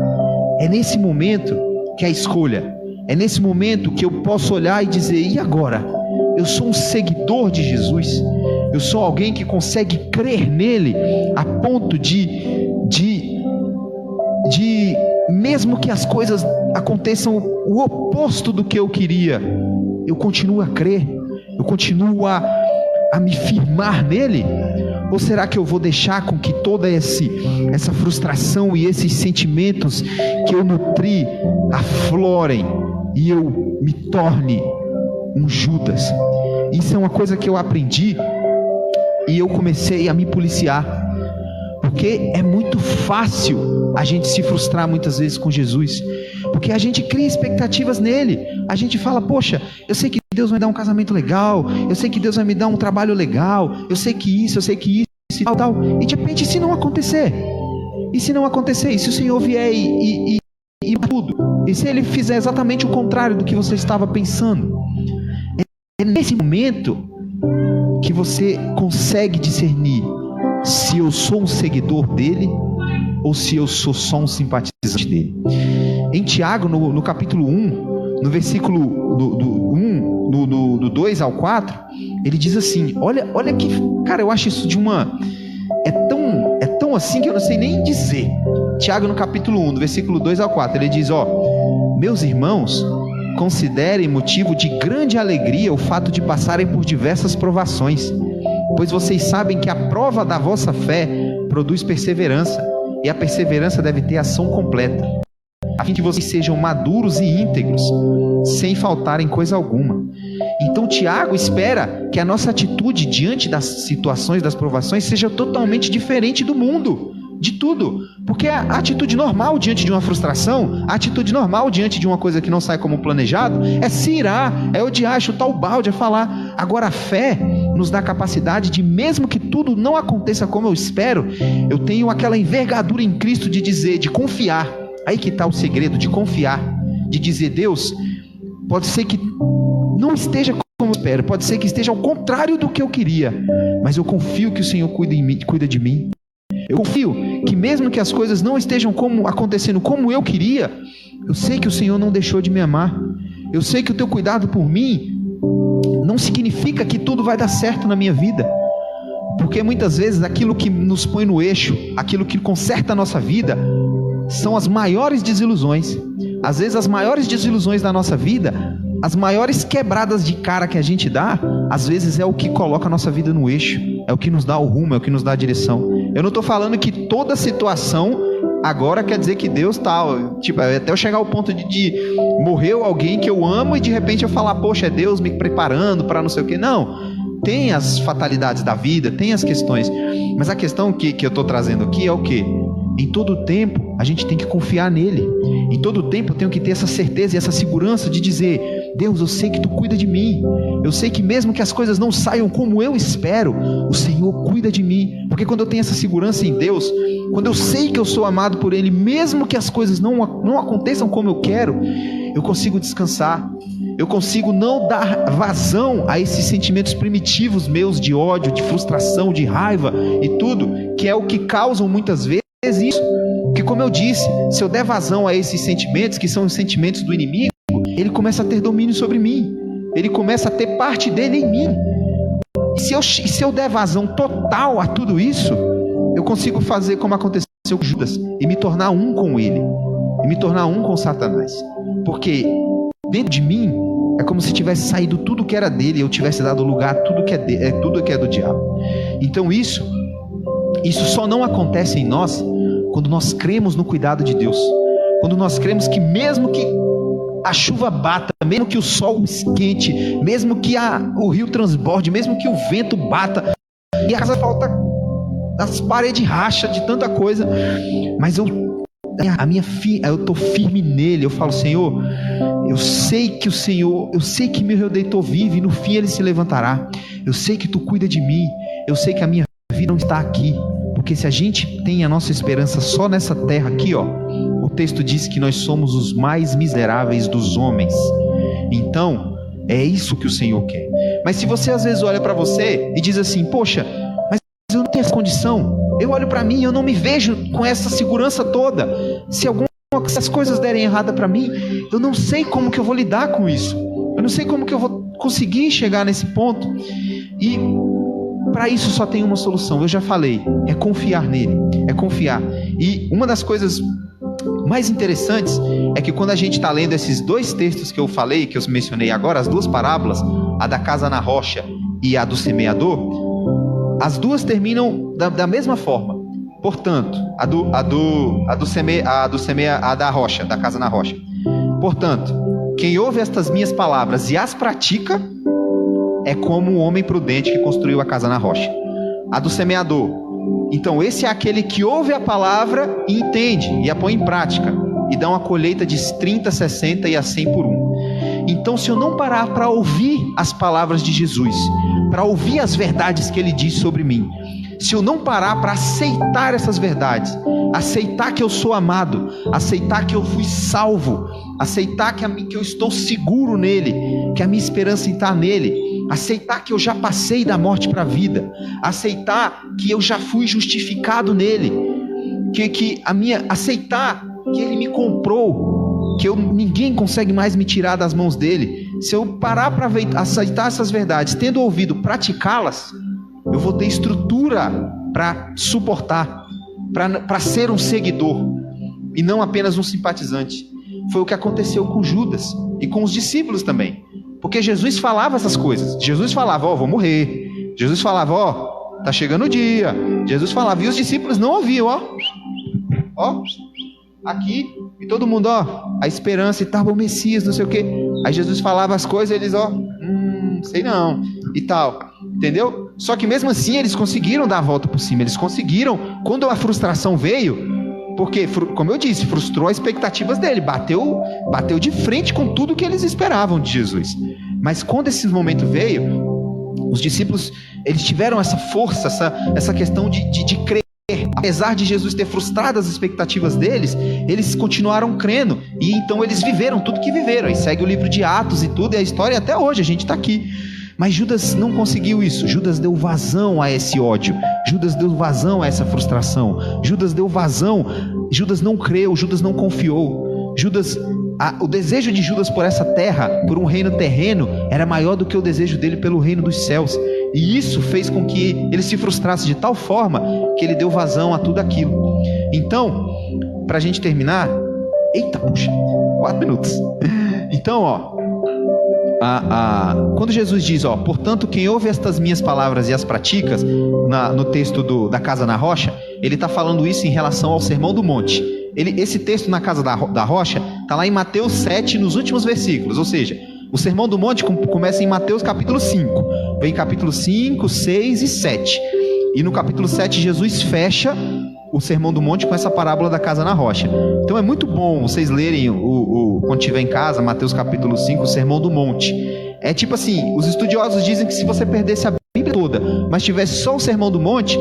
É nesse momento que a escolha, é nesse momento que eu posso olhar e dizer, e agora? Eu sou um seguidor de Jesus, eu sou alguém que consegue crer nele a ponto de mesmo que as coisas aconteçam o oposto do que eu queria, eu continuo a crer, eu continuo a me firmar nele? Ou será que eu vou deixar com que toda essa frustração e esses sentimentos que eu nutri aflorem e eu me torne um Judas? Isso é uma coisa que eu aprendi e eu comecei a me policiar, porque é muito fácil a gente se frustrar muitas vezes com Jesus, porque a gente cria expectativas nele. A gente fala, poxa, eu sei que Deus vai dar um casamento legal, eu sei que Deus vai me dar um trabalho legal, eu sei que isso e tal, e de repente, e se não acontecer? E se não acontecer? E se o Senhor vier e tudo? E se Ele fizer exatamente o contrário do que você estava pensando? É nesse momento que você consegue discernir se eu sou um seguidor dele ou se eu sou só um simpatizante dele. Em Tiago, no capítulo 1, no versículo do 2 ao 4, ele diz assim, olha que, cara, eu acho isso é tão assim que eu não sei nem dizer. Tiago, no capítulo 1, do versículo 2 ao 4, ele diz, meus irmãos, considerem motivo de grande alegria o fato de passarem por diversas provações, pois vocês sabem que a prova da vossa fé produz perseverança, e a perseverança deve ter ação completa, a fim que vocês sejam maduros e íntegros, sem faltar em coisa alguma. Então Tiago espera que a nossa atitude diante das situações, das provações, seja totalmente diferente do mundo, de tudo, porque a atitude normal diante de uma frustração, a atitude normal diante de uma coisa que não sai como planejado, é se irar, é odiar, é chutar o balde, é falar. Agora a fé nos dá a capacidade de, mesmo que tudo não aconteça como eu espero, eu tenho aquela envergadura em Cristo de dizer, de confiar. Aí que está o segredo, de confiar, de dizer: Deus, pode ser que não esteja como eu espero, pode ser que esteja ao contrário do que eu queria, mas eu confio que o Senhor cuida de mim. Eu confio que mesmo que as coisas não estejam acontecendo como eu queria, eu sei que o Senhor não deixou de me amar. Eu sei que o teu cuidado por mim não significa que tudo vai dar certo na minha vida, porque muitas vezes aquilo que nos põe no eixo, aquilo que conserta a nossa vida, são as maiores desilusões. Às vezes as maiores desilusões da nossa vida, as maiores quebradas de cara que a gente dá, às vezes é o que coloca a nossa vida no eixo, é o que nos dá o rumo, é o que nos dá a direção. Eu não estou falando que toda situação agora quer dizer que Deus está, tipo, até eu chegar ao ponto de morreu alguém que eu amo e de repente eu falar, poxa, é Deus me preparando para não sei o que. Não, tem as fatalidades da vida, tem as questões, mas a questão que eu estou trazendo aqui é o quê? Em todo tempo a gente tem que confiar nele. Em todo tempo eu tenho que ter essa certeza e essa segurança de dizer: Deus, eu sei que tu cuida de mim. Eu sei que mesmo que as coisas não saiam como eu espero, o Senhor cuida de mim. Porque quando eu tenho essa segurança em Deus, quando eu sei que eu sou amado por Ele, mesmo que as coisas não aconteçam como eu quero, eu consigo descansar. Eu consigo não dar vazão a esses sentimentos primitivos meus de ódio, de frustração, de raiva e tudo, que é o que causam muitas vezes isso. Porque, como eu disse, se eu der vazão a esses sentimentos, que são os sentimentos do inimigo, ele começa a ter domínio sobre mim, ele começa a ter parte dele em mim. E se eu der vazão total a tudo isso, eu consigo fazer como aconteceu com Judas e me tornar um com ele, e me tornar um com Satanás. Porque dentro de mim é como se tivesse saído tudo que era dele e eu tivesse dado lugar a tudo que é do diabo. Então isso só não acontece em nós quando nós cremos no cuidado de Deus. Quando nós cremos que mesmo que a chuva bata, mesmo que o sol esquente, mesmo que o rio transborde, mesmo que o vento bata e a casa falta, as paredes racham de tanta coisa, mas eu estou firme nele. Eu falo: Senhor, eu sei que meu Redentor vive e no fim ele se levantará. Eu sei que tu cuida de mim. Eu sei que a minha vida não está aqui, porque se a gente tem a nossa esperança só nessa terra aqui, ó, o texto diz que nós somos os mais miseráveis dos homens. Então é isso que o Senhor quer. Mas se você às vezes olha para você e diz assim: poxa, mas eu não tenho essa condição. Eu olho para mim e eu não me vejo com essa segurança toda. Se as coisas derem errada para mim, eu não sei como que eu vou lidar com isso. Eu não sei como que eu vou conseguir chegar nesse ponto. E para isso só tem uma solução. Eu já falei, é confiar nele, é confiar. E uma das coisas mais interessantes é que quando a gente está lendo esses dois textos que eu falei, que eu mencionei agora, as duas parábolas, a da casa na rocha e a do semeador, as duas terminam da mesma forma. Portanto, a da rocha, da casa na rocha. Portanto, quem ouve estas minhas palavras e as pratica é como um homem prudente que construiu a casa na rocha. A do semeador: então esse é aquele que ouve a palavra e entende e a põe em prática, e dá uma colheita de 30, 60 e a 100 por um. Então, se eu não parar para ouvir as palavras de Jesus, para ouvir as verdades que ele diz sobre mim, se eu não parar para aceitar essas verdades, aceitar que eu sou amado, aceitar que eu fui salvo, aceitar que eu estou seguro nele, que a minha esperança está nele, aceitar que eu já passei da morte para a vida, aceitar que eu já fui justificado nele, aceitar que ele me comprou, que ninguém consegue mais me tirar das mãos dele. Se eu parar para aceitar essas verdades, tendo ouvido praticá-las, eu vou ter estrutura para suportar, para ser um seguidor e não apenas um simpatizante. Foi o que aconteceu com Judas e com os discípulos também, porque Jesus falava essas coisas. Jesus falava: vou morrer, Jesus falava, ó, tá chegando o dia. Jesus falava, e os discípulos não ouviam, ó, aqui, e todo mundo, ó, a esperança e tal, o Messias, não sei o quê. Aí Jesus falava as coisas, eles, ó, sei não, e tal, entendeu? Só que mesmo assim eles conseguiram dar a volta por cima, eles conseguiram, quando a frustração veio, porque, como eu disse, frustrou as expectativas dele, bateu de frente com tudo que eles esperavam de Jesus. Mas quando esse momento veio, os discípulos, eles tiveram essa força, essa questão de crer. Apesar de Jesus ter frustrado as expectativas deles, eles continuaram crendo, e então eles viveram tudo que viveram, e segue o livro de Atos e tudo, e a história até hoje, a gente está aqui. Mas Judas não conseguiu isso. Judas deu vazão a esse ódio, Judas deu vazão a essa frustração, Judas deu vazão, Judas não creu, Judas não confiou. O desejo de Judas por essa terra, por um reino terreno, era maior do que o desejo dele pelo reino dos céus, e isso fez com que ele se frustrasse de tal forma que ele deu vazão a tudo aquilo. Então, para a gente terminar, 4 minutos. Então, ó, quando Jesus diz, ó, portanto, quem ouve estas minhas palavras e as pratica, no texto da Casa na Rocha, ele está falando isso em relação ao Sermão do Monte. Esse texto na Casa da Rocha está lá em Mateus 7, nos últimos versículos, ou seja, o Sermão do Monte começa em Mateus capítulo 5, vem capítulo 5, 6 e 7, e no capítulo 7 Jesus fecha o Sermão do Monte com essa parábola da Casa na Rocha. Então é muito bom vocês lerem quando estiver em casa, Mateus capítulo 5, o Sermão do Monte. É tipo assim, os estudiosos dizem que se você perdesse a Bíblia toda, mas tivesse só o Sermão do Monte,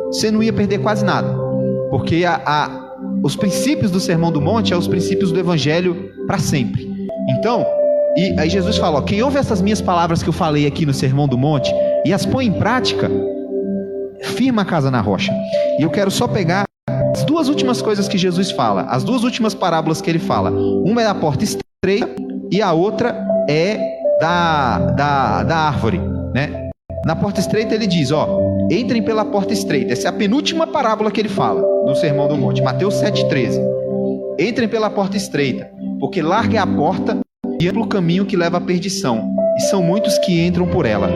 você não ia perder quase nada, porque os princípios do Sermão do Monte são os princípios do Evangelho para sempre. Então, e aí Jesus fala, ó, quem ouve essas minhas palavras que eu falei aqui no Sermão do Monte e as põe em prática, firma a casa na rocha. E eu quero só pegar as duas últimas coisas que Jesus fala, as duas últimas parábolas que ele fala. Uma é da porta estreita e a outra é da árvore, né? Na porta estreita ele diz, ó, entrem pela porta estreita. Essa é a penúltima parábola que ele fala no Sermão do Monte, Mateus 7,13. Entrem pela porta estreita, porque larga é a porta e amplo o caminho que leva à perdição, e são muitos que entram por ela.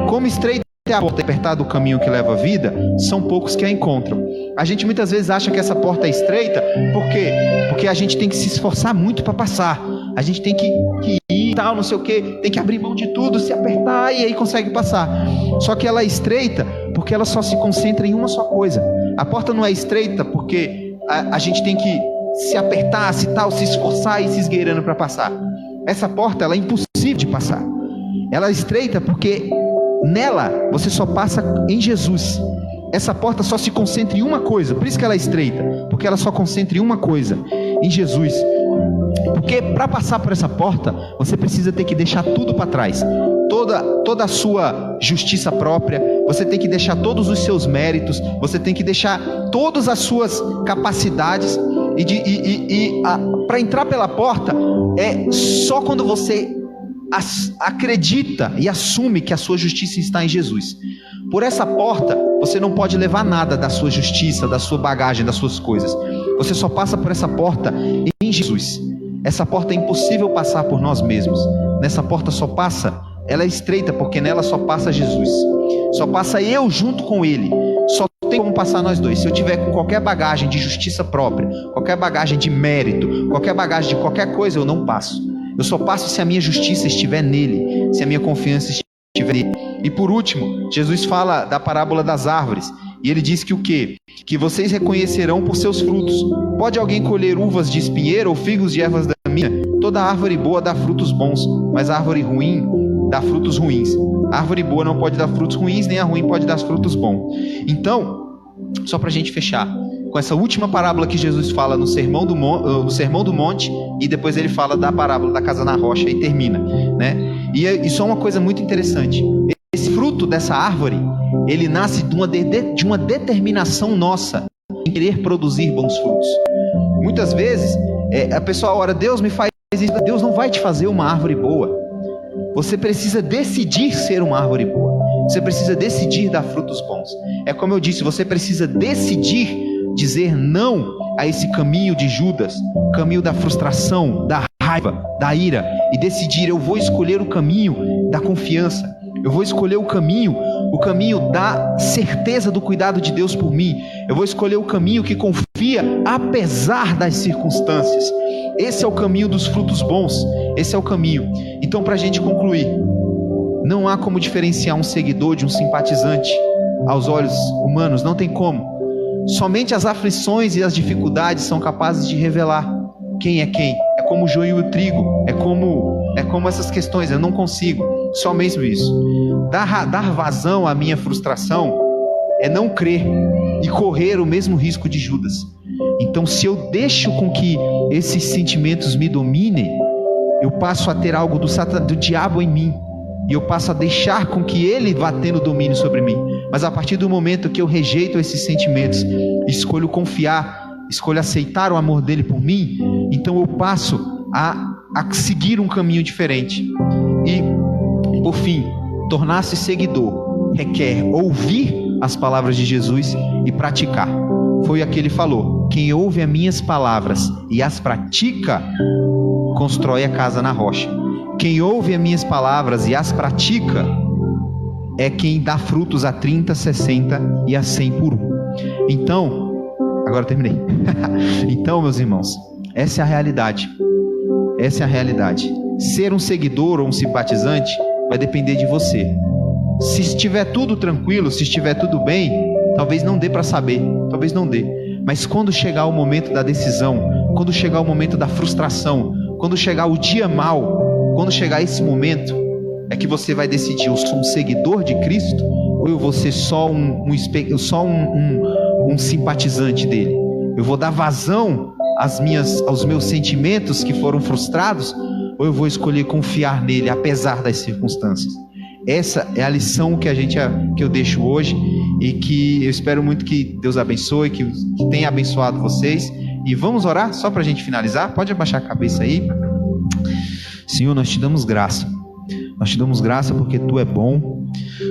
Como estreita é a porta e apertado o caminho que leva à vida, são poucos que a encontram. A gente muitas vezes acha que essa porta é estreita, porque a gente tem que se esforçar muito para passar. A gente tem que ir e tal, não sei o que, tem que abrir mão de tudo, se apertar e aí consegue passar. Só que ela é estreita porque ela só se concentra em uma só coisa. A porta não é estreita porque a gente tem que se apertar, se esforçar e se esgueirando para passar. Essa porta, ela é impossível de passar. Ela é estreita porque nela você só passa em Jesus. Essa porta só se concentra em uma coisa, por isso que ela é estreita, porque ela só concentra em uma coisa, em Jesus. Porque para passar por essa porta, você precisa ter que deixar tudo para trás. Toda a sua justiça própria, você tem que deixar todos os seus méritos, você tem que deixar todas as suas capacidades. Para entrar pela porta, é só quando você acredita e assume que a sua justiça está em Jesus. Por essa porta, você não pode levar nada da sua justiça, da sua bagagem, das suas coisas. Você só passa por essa porta em Jesus. Essa porta é impossível passar por nós mesmos. Nessa porta só passa, ela é estreita porque nela só passa Jesus. Só passa eu junto com Ele. Só tem como passar nós dois. Se eu tiver com qualquer bagagem de justiça própria, qualquer bagagem de mérito, qualquer bagagem de qualquer coisa, eu não passo. Eu só passo se a minha justiça estiver nele, se a minha confiança estiver nele. E por último, Jesus fala da parábola das árvores. E ele diz que o quê? Que vocês reconhecerão por seus frutos. Pode alguém colher uvas de espinheiro ou figos de ervas daninhas? Toda árvore boa dá frutos bons, mas a árvore ruim dá frutos ruins. A árvore boa não pode dar frutos ruins, nem a ruim pode dar frutos bons. Então, só para a gente fechar, com essa última parábola que Jesus fala no Sermão do Monte, e depois ele fala da parábola da casa na rocha e termina, né? E só uma coisa muito interessante, esse fruto dessa árvore, ele nasce de uma determinação nossa em querer produzir bons frutos. Muitas vezes a pessoa ora, Deus me faz isso. Deus não vai te fazer uma árvore boa. Você precisa decidir ser uma árvore boa. Você precisa decidir dar frutos bons. É como eu disse, você precisa decidir dizer não a esse caminho de Judas, caminho da frustração, da raiva, da ira, e decidir, eu vou escolher o caminho da confiança. Eu vou escolher o caminho o caminho da certeza do cuidado de Deus por mim. Eu vou escolher o caminho que confia apesar das circunstâncias. Esse é o caminho dos frutos bons, esse é o caminho. Então, para a gente concluir, não há como diferenciar um seguidor de um simpatizante aos olhos humanos, não tem como. Somente as aflições e as dificuldades são capazes de revelar quem é quem. É como o joio e o trigo, é como essas questões, eu não consigo, só mesmo isso. Dar vazão à minha frustração é não crer e correr o mesmo risco de Judas. Então, se eu deixo com que esses sentimentos me dominem, eu passo a ter algo do diabo em mim, e eu passo a deixar com que ele vá tendo domínio sobre mim. Mas a partir do momento que eu rejeito esses sentimentos, escolho confiar, escolho aceitar o amor dele por mim, então eu passo a seguir um caminho diferente. E, por fim, tornar-se seguidor requer ouvir as palavras de Jesus e praticar. Foi o que ele falou: quem ouve as minhas palavras e as pratica, constrói a casa na rocha. Quem ouve as minhas palavras e as pratica é quem dá frutos a 30, 60 e a 100 por um. Então, agora terminei. Então, meus irmãos, essa é a realidade. Essa é a realidade. Ser um seguidor ou um simpatizante vai depender de você. Se estiver tudo tranquilo, se estiver tudo bem, talvez não dê para saber, talvez não dê. Mas quando chegar o momento da decisão, quando chegar o momento da frustração, quando chegar o dia mau, quando chegar esse momento, é que você vai decidir: eu sou um seguidor de Cristo ou eu vou ser só um simpatizante dele? Eu vou dar vazão aos meus sentimentos que foram frustrados, ou eu vou escolher confiar nele apesar das circunstâncias? Essa é a lição que eu deixo hoje, e que eu espero muito que Deus abençoe, que tenha abençoado vocês. E vamos orar só para a gente finalizar. Pode abaixar a cabeça aí. Senhor, nós te damos graça. Nós te damos graça porque Tu é bom,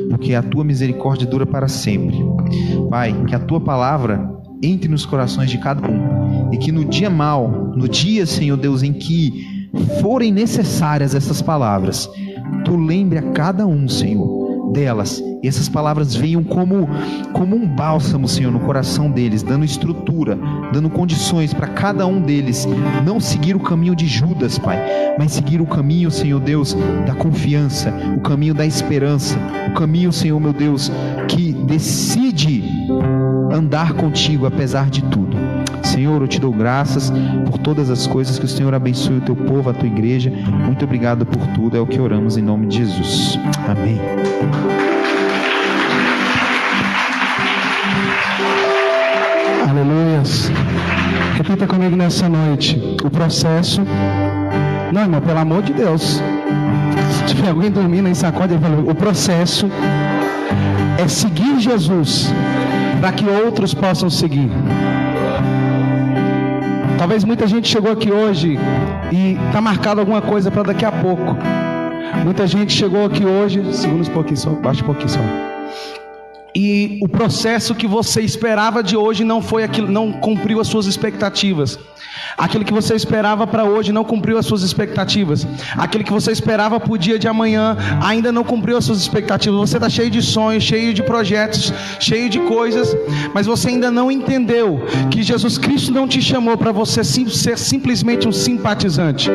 porque a Tua misericórdia dura para sempre. Pai, que a Tua palavra entre nos corações de cada um, e que no dia mau, no dia, Senhor Deus, em que forem necessárias essas palavras, Tu lembre a cada um, Senhor, delas, e essas palavras venham como um bálsamo, Senhor, no coração deles, dando estrutura, dando condições para cada um deles não seguir o caminho de Judas, Pai, mas seguir o caminho, Senhor Deus, da confiança, o caminho da esperança, o caminho, Senhor meu Deus, que decide andar contigo apesar de tudo. Senhor, eu te dou graças por todas as coisas, que o Senhor abençoe o teu povo, a tua igreja. Muito obrigado por tudo, é o que oramos em nome de Jesus. Amém. Aleluias. Repita comigo nessa noite: o processo. Não, irmão, pelo amor de Deus. Se tiver alguém dormindo aí, sacode e fala: o processo é seguir Jesus para que outros possam seguir. Talvez muita gente chegou aqui hoje e está marcado alguma coisa para daqui a pouco. Muita gente chegou aqui hoje, segura um pouquinho só, baixa um pouquinho só. E o processo que você esperava de hoje não foi aquilo, não cumpriu as suas expectativas. Aquilo que você esperava para hoje não cumpriu as suas expectativas. Aquilo que você esperava para o dia de amanhã ainda não cumpriu as suas expectativas. Você está cheio de sonhos, cheio de projetos, cheio de coisas, mas você ainda não entendeu que Jesus Cristo não te chamou para você ser simplesmente um simpatizante.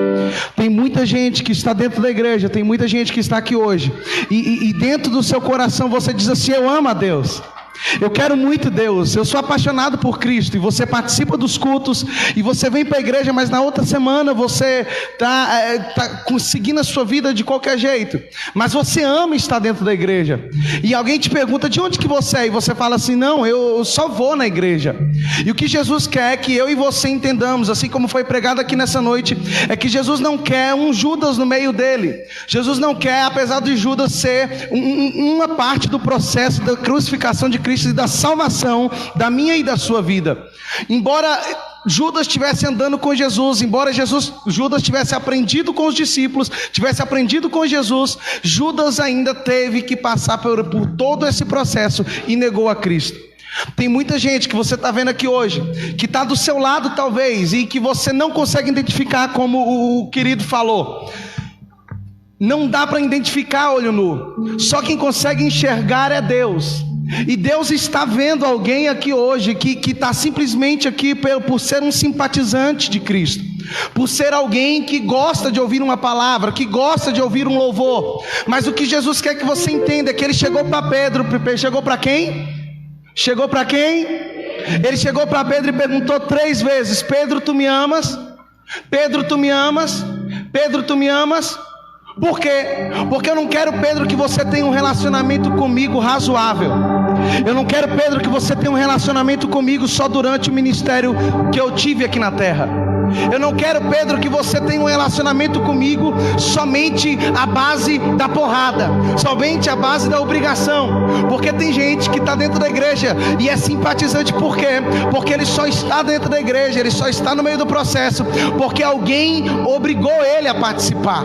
Tem muita gente que está dentro da igreja, tem muita gente que está aqui hoje, e dentro do seu coração você diz assim: eu amo a Deus, eu quero muito Deus, eu sou apaixonado por Cristo. E você participa dos cultos, e você vem para a igreja, mas na outra semana você está seguindo a sua vida de qualquer jeito. Mas você ama estar dentro da igreja. E alguém te pergunta: de onde que você é? E você fala assim: não, eu só vou na igreja. E o que Jesus quer é que eu e você entendamos, assim como foi pregado aqui nessa noite, é que Jesus não quer um Judas no meio dele. Jesus não quer, apesar de Judas ser uma parte do processo da crucificação de Cristo e da salvação da minha e da sua vida. Embora Judas estivesse andando com Jesus, embora Judas tivesse aprendido com os discípulos, tivesse aprendido com Jesus, Judas ainda teve que passar por todo esse processo e negou a Cristo. Tem muita gente que você está vendo aqui hoje, que está do seu lado talvez, e que você não consegue identificar, como o querido falou. não dá para identificar olho nu. Só quem consegue enxergar é Deus. E Deus está vendo alguém aqui hoje que está simplesmente aqui por ser um simpatizante de Cristo, por ser alguém que gosta de ouvir uma palavra, que gosta de ouvir um louvor. Mas o que Jesus quer que você entenda é que Ele chegou para Pedro. Chegou para quem? Chegou para quem? Ele chegou para Pedro e perguntou 3 vezes: Pedro, tu me amas? Pedro, tu me amas? Pedro, tu me amas? Por quê? Porque eu não quero, Pedro, que você tenha um relacionamento comigo razoável. Eu não quero, Pedro, que você tenha um relacionamento comigo só durante o ministério que eu tive aqui na terra. Eu não quero, Pedro, que você tenha um relacionamento comigo somente à base da porrada, somente à base da obrigação. Porque tem gente que está dentro da igreja e é simpatizante. Por quê? Porque ele só está dentro da igreja, ele só está no meio do processo porque alguém obrigou ele a participar.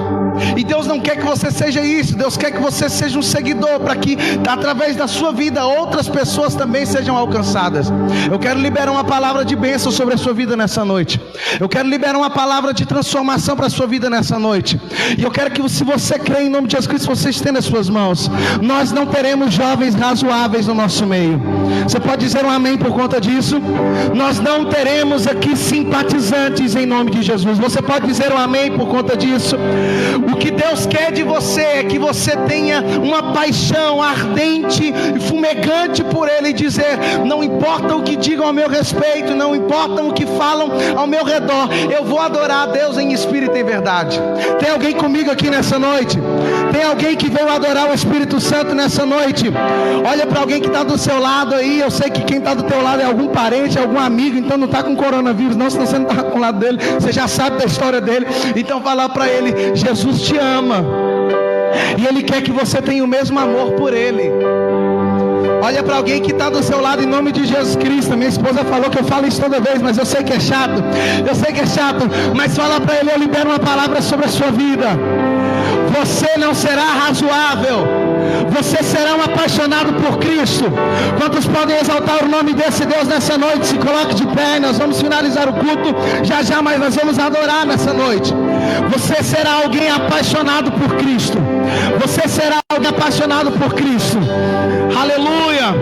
E Deus não quer que você seja isso. Deus quer que você seja um seguidor, para que através da sua vida outras pessoas também sejam alcançadas. Eu quero liberar uma palavra de bênção sobre a sua vida nessa noite. Eu quero liberar uma palavra de transformação para a sua vida nessa noite. E eu quero que, se você crê em nome de Jesus Cristo, você estenda as suas mãos. Nós não teremos jovens razoáveis no nosso meio. Você pode dizer um amém por conta disso? Nós não teremos aqui simpatizantes em nome de Jesus. Você pode dizer um amém por conta disso? O que Deus quer de você é que você tenha uma paixão ardente e fumegante por Ele, e dizer: não importa o que digam ao meu respeito, não importa o que falam ao meu redor, eu vou adorar a Deus em espírito e em verdade. Tem alguém comigo aqui nessa noite? Tem alguém que veio adorar o Espírito Santo nessa noite? Olha para alguém que está do seu lado aí. Eu sei que quem está do teu lado é algum parente, algum amigo, então não está com coronavírus não, senão você não está com o lado dele, você já sabe da história dele. Então fala para ele: Jesus te ama, e Ele quer que você tenha o mesmo amor por Ele. Olha para alguém que está do seu lado em nome de Jesus Cristo. Minha esposa falou que eu falo isso toda vez, mas eu sei que é chato. Eu sei que é chato, mas fala para ele: eu libero uma palavra sobre a sua vida. Você não será razoável, você será um apaixonado por Cristo. Quantos podem exaltar o nome desse Deus nessa noite? Se coloque de pé, nós vamos finalizar o culto já já, mas nós vamos adorar nessa noite. Você será alguém apaixonado por Cristo. Você será alguém apaixonado por Cristo. Aleluia.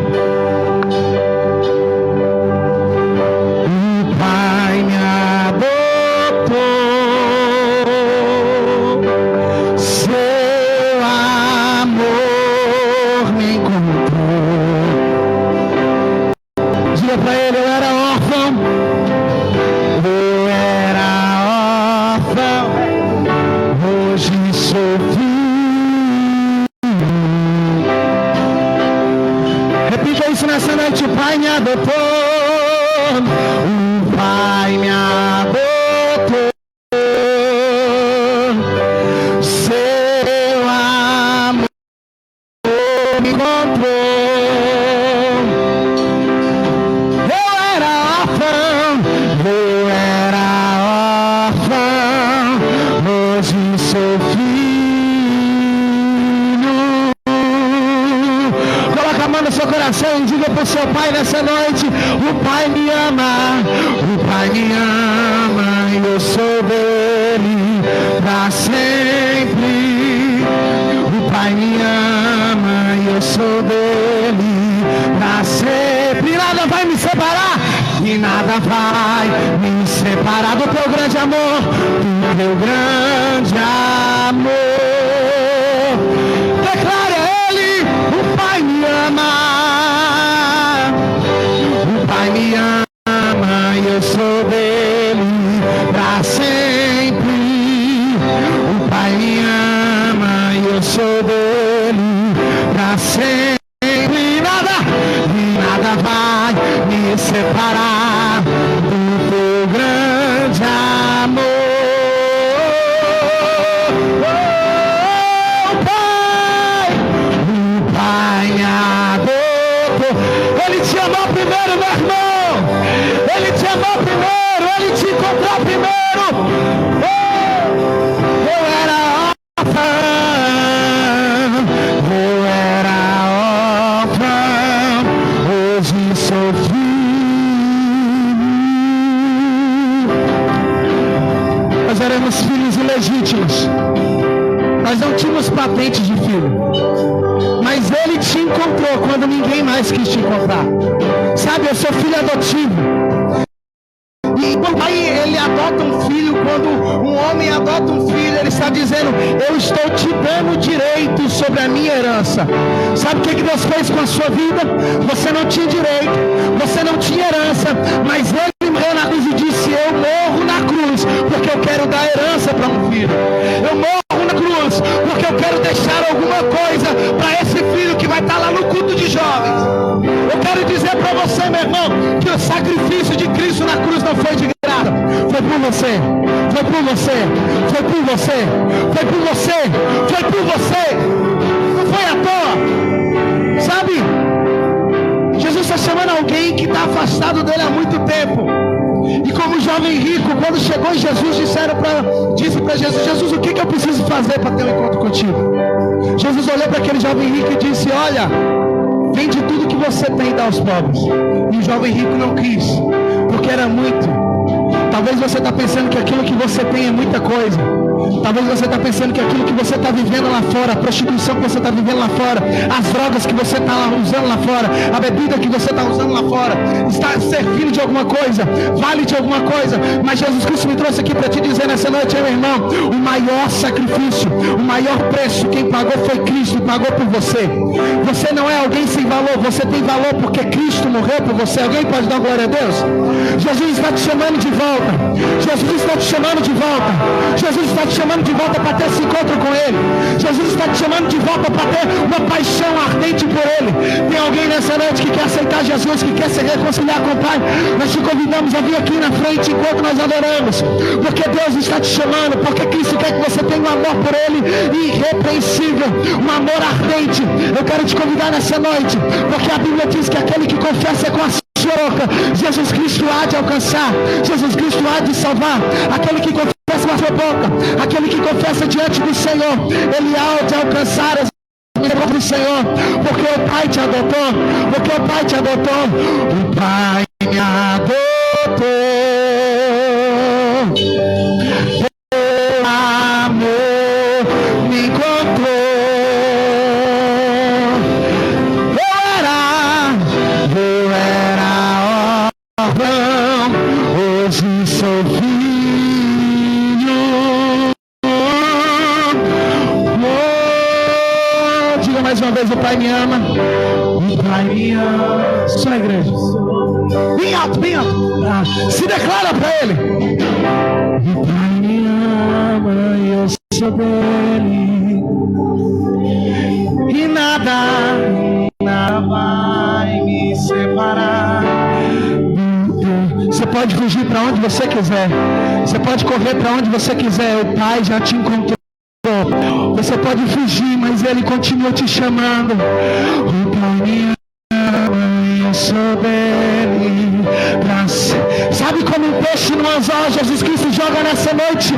O Pai me adotou, seu amor me encontrou. Diga para ele: eu era órfão, hoje sou filho. Repita isso nessa noite: o Pai me adotou, o Pai me adotou, seu amor me encontrou. Eu era órfão, hoje sou filho. Coloca a mão no seu coração e diga para o seu pai nessa noite: o Pai me ama, o Pai me ama, e eu sou dele para sempre. O Pai me ama, e eu sou dele para sempre. E nada vai me separar, e nada vai me separar do teu grande amor, do teu grande amor. Declare a Ele: o Pai me ama, o Pai me ama, e eu sou dele para sempre. O Pai me ama, e eu sou dele para sempre. E nada vai me separar do teu grande amor. O Pai me adotou. Ele te amou primeiro, meu irmão. Ele te amou primeiro, Ele te encontrou primeiro. Eu era órfão, hoje sou filho. Nós éramos filhos ilegítimos. Nós não tínhamos tínhamos patente de filho, mas Ele te encontrou quando ninguém mais quis te encontrar. Sabe, eu sou filho adotivo. E o pai, ele adota um filho. Quando um homem adota um filho, ele está dizendo: eu estou te dando direito sobre a minha herança. Sabe o que Deus fez com a sua vida? Você não tinha direito, você não tinha herança, mas Ele morreu na cruz e disse: eu morro na cruz porque eu quero dar herança para um filho. Eu morro na cruz porque eu quero deixar alguma coisa para esse filho que vai estar lá no culto de jovens. Eu quero dizer para você, meu irmão, que o sacrifício de Cristo na cruz não foi de graça. Foi por você, foi por você, foi por você, foi por você, foi por você. Não foi à toa. Sabe? Jesus está chamando alguém que está afastado dele há muito tempo. E como o jovem rico, quando chegou em Jesus, disse para Jesus: Jesus, o que eu preciso fazer para ter um encontro contigo? Jesus olhou para aquele jovem rico e disse: olha, vende tudo que você tem e dá aos pobres. E o jovem rico não quis, porque era muito. Talvez você está pensando que aquilo que você tem é muita coisa. Talvez você está pensando que aquilo que você está vivendo lá fora, a prostituição que você está vivendo lá fora, as drogas que você está usando lá fora, a bebida que você está usando lá fora, está servindo de alguma coisa, vale de alguma coisa. Mas Jesus Cristo me trouxe aqui para te dizer nessa noite, meu irmão, o maior sacrifício, o maior preço, quem pagou foi Cristo e pagou por você. Você não é alguém sem valor, você tem valor porque Cristo morreu por você. Alguém pode dar glória a Deus? Jesus está te chamando de volta. Jesus está te chamando de volta. Jesus está te chamando de volta para ter esse encontro com Ele. Jesus está te chamando de volta para ter uma paixão ardente por Ele. Tem alguém nessa noite que quer aceitar Jesus, que quer se reconciliar com o Pai? Nós te convidamos a vir aqui na frente enquanto nós adoramos, porque Deus está te chamando, porque Cristo quer que você tenha um amor por Ele irrepreensível, um amor ardente. Eu quero te convidar nessa noite, porque a Bíblia diz que aquele que confessa com a sua boca, Jesus Cristo há de alcançar, Jesus Cristo há de salvar. Aquele que confessa com a sua boca, aquele que confessa diante do Senhor, ele há de alcançar as misericórdias do Senhor, porque o Pai te adotou, porque o Pai te adotou, o Pai me adotou. Mais uma vez, o Pai me ama. O Pai me ama. Só a igreja. Bem alto, bem alto. Se declara para Ele. O Pai me ama e eu sou dele. E nada vai me separar. Você pode fugir para onde você quiser. Você pode correr para onde você quiser. O Pai já te encontrou. Você pode fugir, mas Ele continua te chamando. O Pai me ama, eu sou dele. Sabe como um peixe no anzol, Jesus Cristo joga nessa noite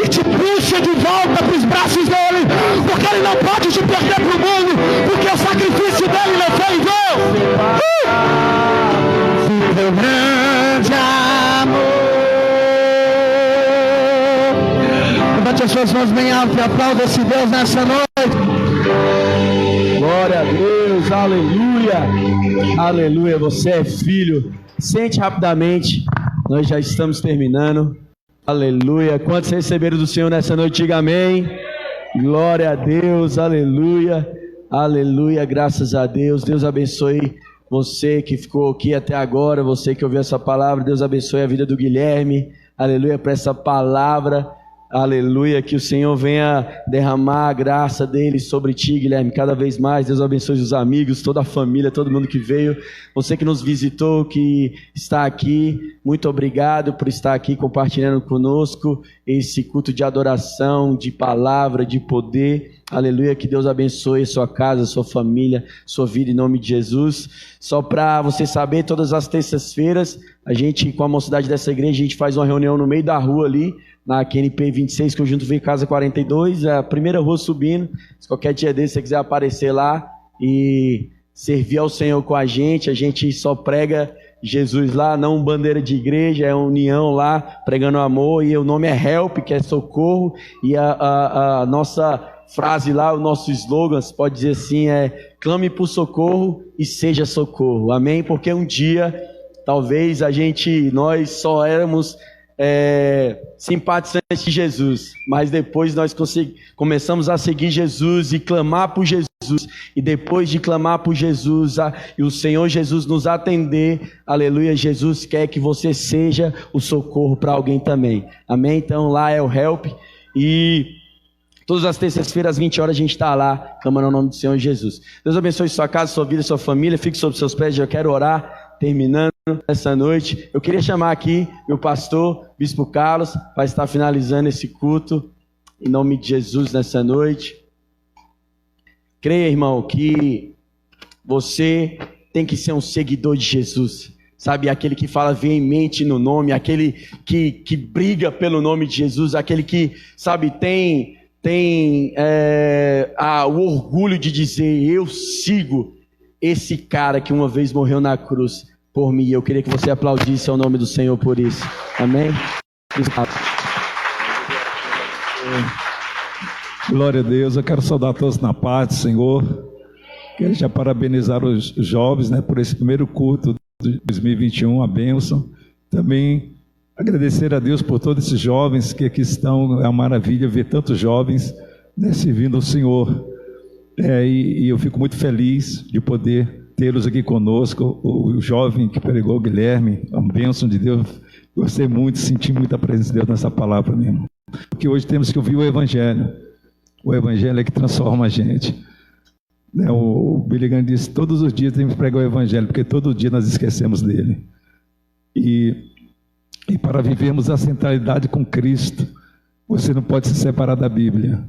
e te puxa de volta para os braços dele, porque Ele não pode te perder para o mundo, porque o sacrifício dele não foi em vão. Seu grande amor. Levante as suas mãos bem alto e aplauda esse Deus nessa noite. Glória a Deus, aleluia, aleluia. Você é filho. Sente rapidamente, nós já estamos terminando. Aleluia. Quantos receberam do Senhor nessa noite? Diga amém. Glória a Deus, aleluia, aleluia. Graças a Deus. Deus abençoe você que ficou aqui até agora, você que ouviu essa palavra. Deus abençoe a vida do Guilherme. Aleluia por essa palavra. Aleluia, que o Senhor venha derramar a graça dele sobre ti, Guilherme, cada vez mais. Deus abençoe os amigos, toda a família, todo mundo que veio, você que nos visitou, que está aqui, muito obrigado por estar aqui compartilhando conosco esse culto de adoração, de palavra, de poder. Aleluia, que Deus abençoe a sua casa, a sua família, sua vida em nome de Jesus. Só para você saber, todas as terças-feiras, a gente, com a mocidade dessa igreja, a gente faz uma reunião no meio da rua ali, na QNP 26, Conjunto Vem Casa 42, a primeira rua subindo. Se qualquer dia desse você quiser aparecer lá e servir ao Senhor com a gente só prega Jesus lá, não bandeira de igreja, é união lá, pregando amor, e o nome é Help, que é socorro, e a nossa frase lá, o nosso slogan, pode dizer assim, clame por socorro e seja socorro, amém? Porque um dia, talvez nós só éramos simpatizantes de Jesus, mas depois nós começamos a seguir Jesus e clamar por Jesus, e depois de clamar por Jesus, e o Senhor Jesus nos atender, aleluia, Jesus quer que você seja o socorro para alguém também, amém? Então lá é o Help, e todas as terças-feiras, às 20 horas, a gente está lá, clamando ao nome do Senhor Jesus. Deus abençoe sua casa, sua vida, sua família, fique sobre seus pés, eu quero orar, terminando essa noite. Eu queria chamar aqui meu pastor, Bispo Carlos, para estar finalizando esse culto, em nome de Jesus, nessa noite. Creia, irmão, que você tem que ser um seguidor de Jesus, sabe, aquele que fala veemente no nome, aquele que briga pelo nome de Jesus, aquele que, sabe, tem o orgulho de dizer, eu sigo esse cara que uma vez morreu na cruz por mim. Eu queria que você aplaudisse ao nome do Senhor por isso, amém? Glória a Deus. Eu quero saudar todos na paz do Senhor. Quero já parabenizar os jovens, por esse primeiro culto de 2021, a bênção. Também agradecer a Deus por todos esses jovens que aqui estão. É uma maravilha ver tantos jovens servindo ao Senhor. E eu fico muito feliz de poder tê-los aqui conosco. O jovem que pregou, o Guilherme, a bênção de Deus. Gostei muito, senti muita presença de Deus nessa palavra mesmo. Porque hoje temos que ouvir o Evangelho. O Evangelho é que transforma a gente. O Billy Graham disse, todos os dias temos que pregar o Evangelho, porque todo dia nós esquecemos dele. E para vivermos a centralidade com Cristo, você não pode se separar da Bíblia.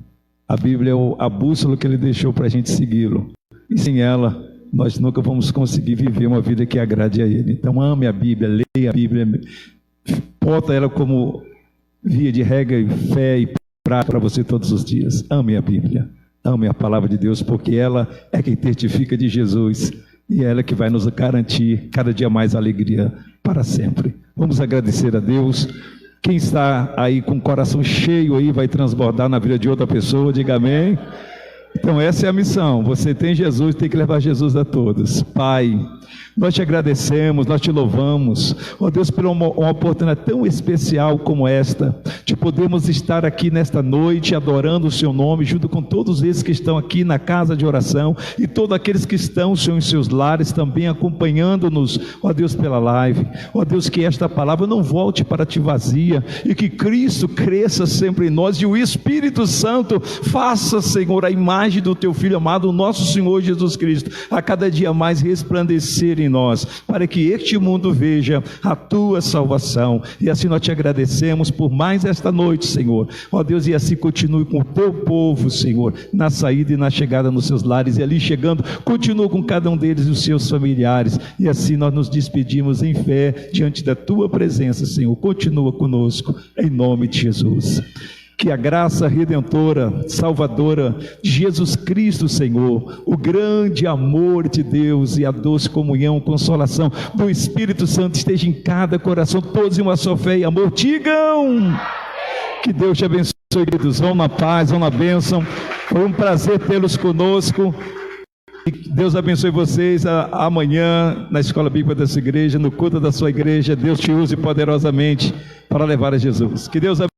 A Bíblia é a bússola que Ele deixou para a gente segui-lo. E sem ela, nós nunca vamos conseguir viver uma vida que agrade a Ele. Então ame a Bíblia, leia a Bíblia, bota ela como via de regra e fé e prática para você todos os dias. Ame a Bíblia, ame a palavra de Deus, porque ela é quem testifica de Jesus e ela é que vai nos garantir cada dia mais alegria para sempre. Vamos agradecer a Deus. Quem está aí com o coração cheio aí vai transbordar na vida de outra pessoa, diga amém. Então essa é a missão, você tem Jesus, tem que levar Jesus a todos. Pai, nós te agradecemos, nós te louvamos, ó Deus, por uma oportunidade tão especial como esta, de podermos estar aqui nesta noite, adorando o seu nome, junto com todos esses que estão aqui na casa de oração, e todos aqueles que estão, Senhor, em seus lares, também acompanhando-nos, ó Deus, pela live. Ó Deus, que esta palavra não volte para ti vazia, e que Cristo cresça sempre em nós, e o Espírito Santo faça, Senhor, a imagem do teu Filho amado, o nosso Senhor Jesus Cristo, a cada dia mais resplandecer em nós, para que este mundo veja a tua salvação. E assim nós te agradecemos por mais esta noite, Senhor. Ó Deus, e assim continue com o teu povo, Senhor, na saída e na chegada nos seus lares, e ali chegando, continua com cada um deles e os seus familiares, e assim nós nos despedimos em fé diante da tua presença, Senhor. Continua conosco, em nome de Jesus. Que a graça redentora, salvadora de Jesus Cristo, Senhor, o grande amor de Deus e a doce comunhão, consolação do Espírito Santo esteja em cada coração, todos em uma só fé e amor. Digam! Que Deus te abençoe, queridos. Vão na paz, vão na bênção. Foi um prazer tê-los conosco. E Deus abençoe vocês amanhã na Escola Bíblica dessa igreja, no culto da sua igreja. Deus te use poderosamente para levar a Jesus. Que Deus abençoe.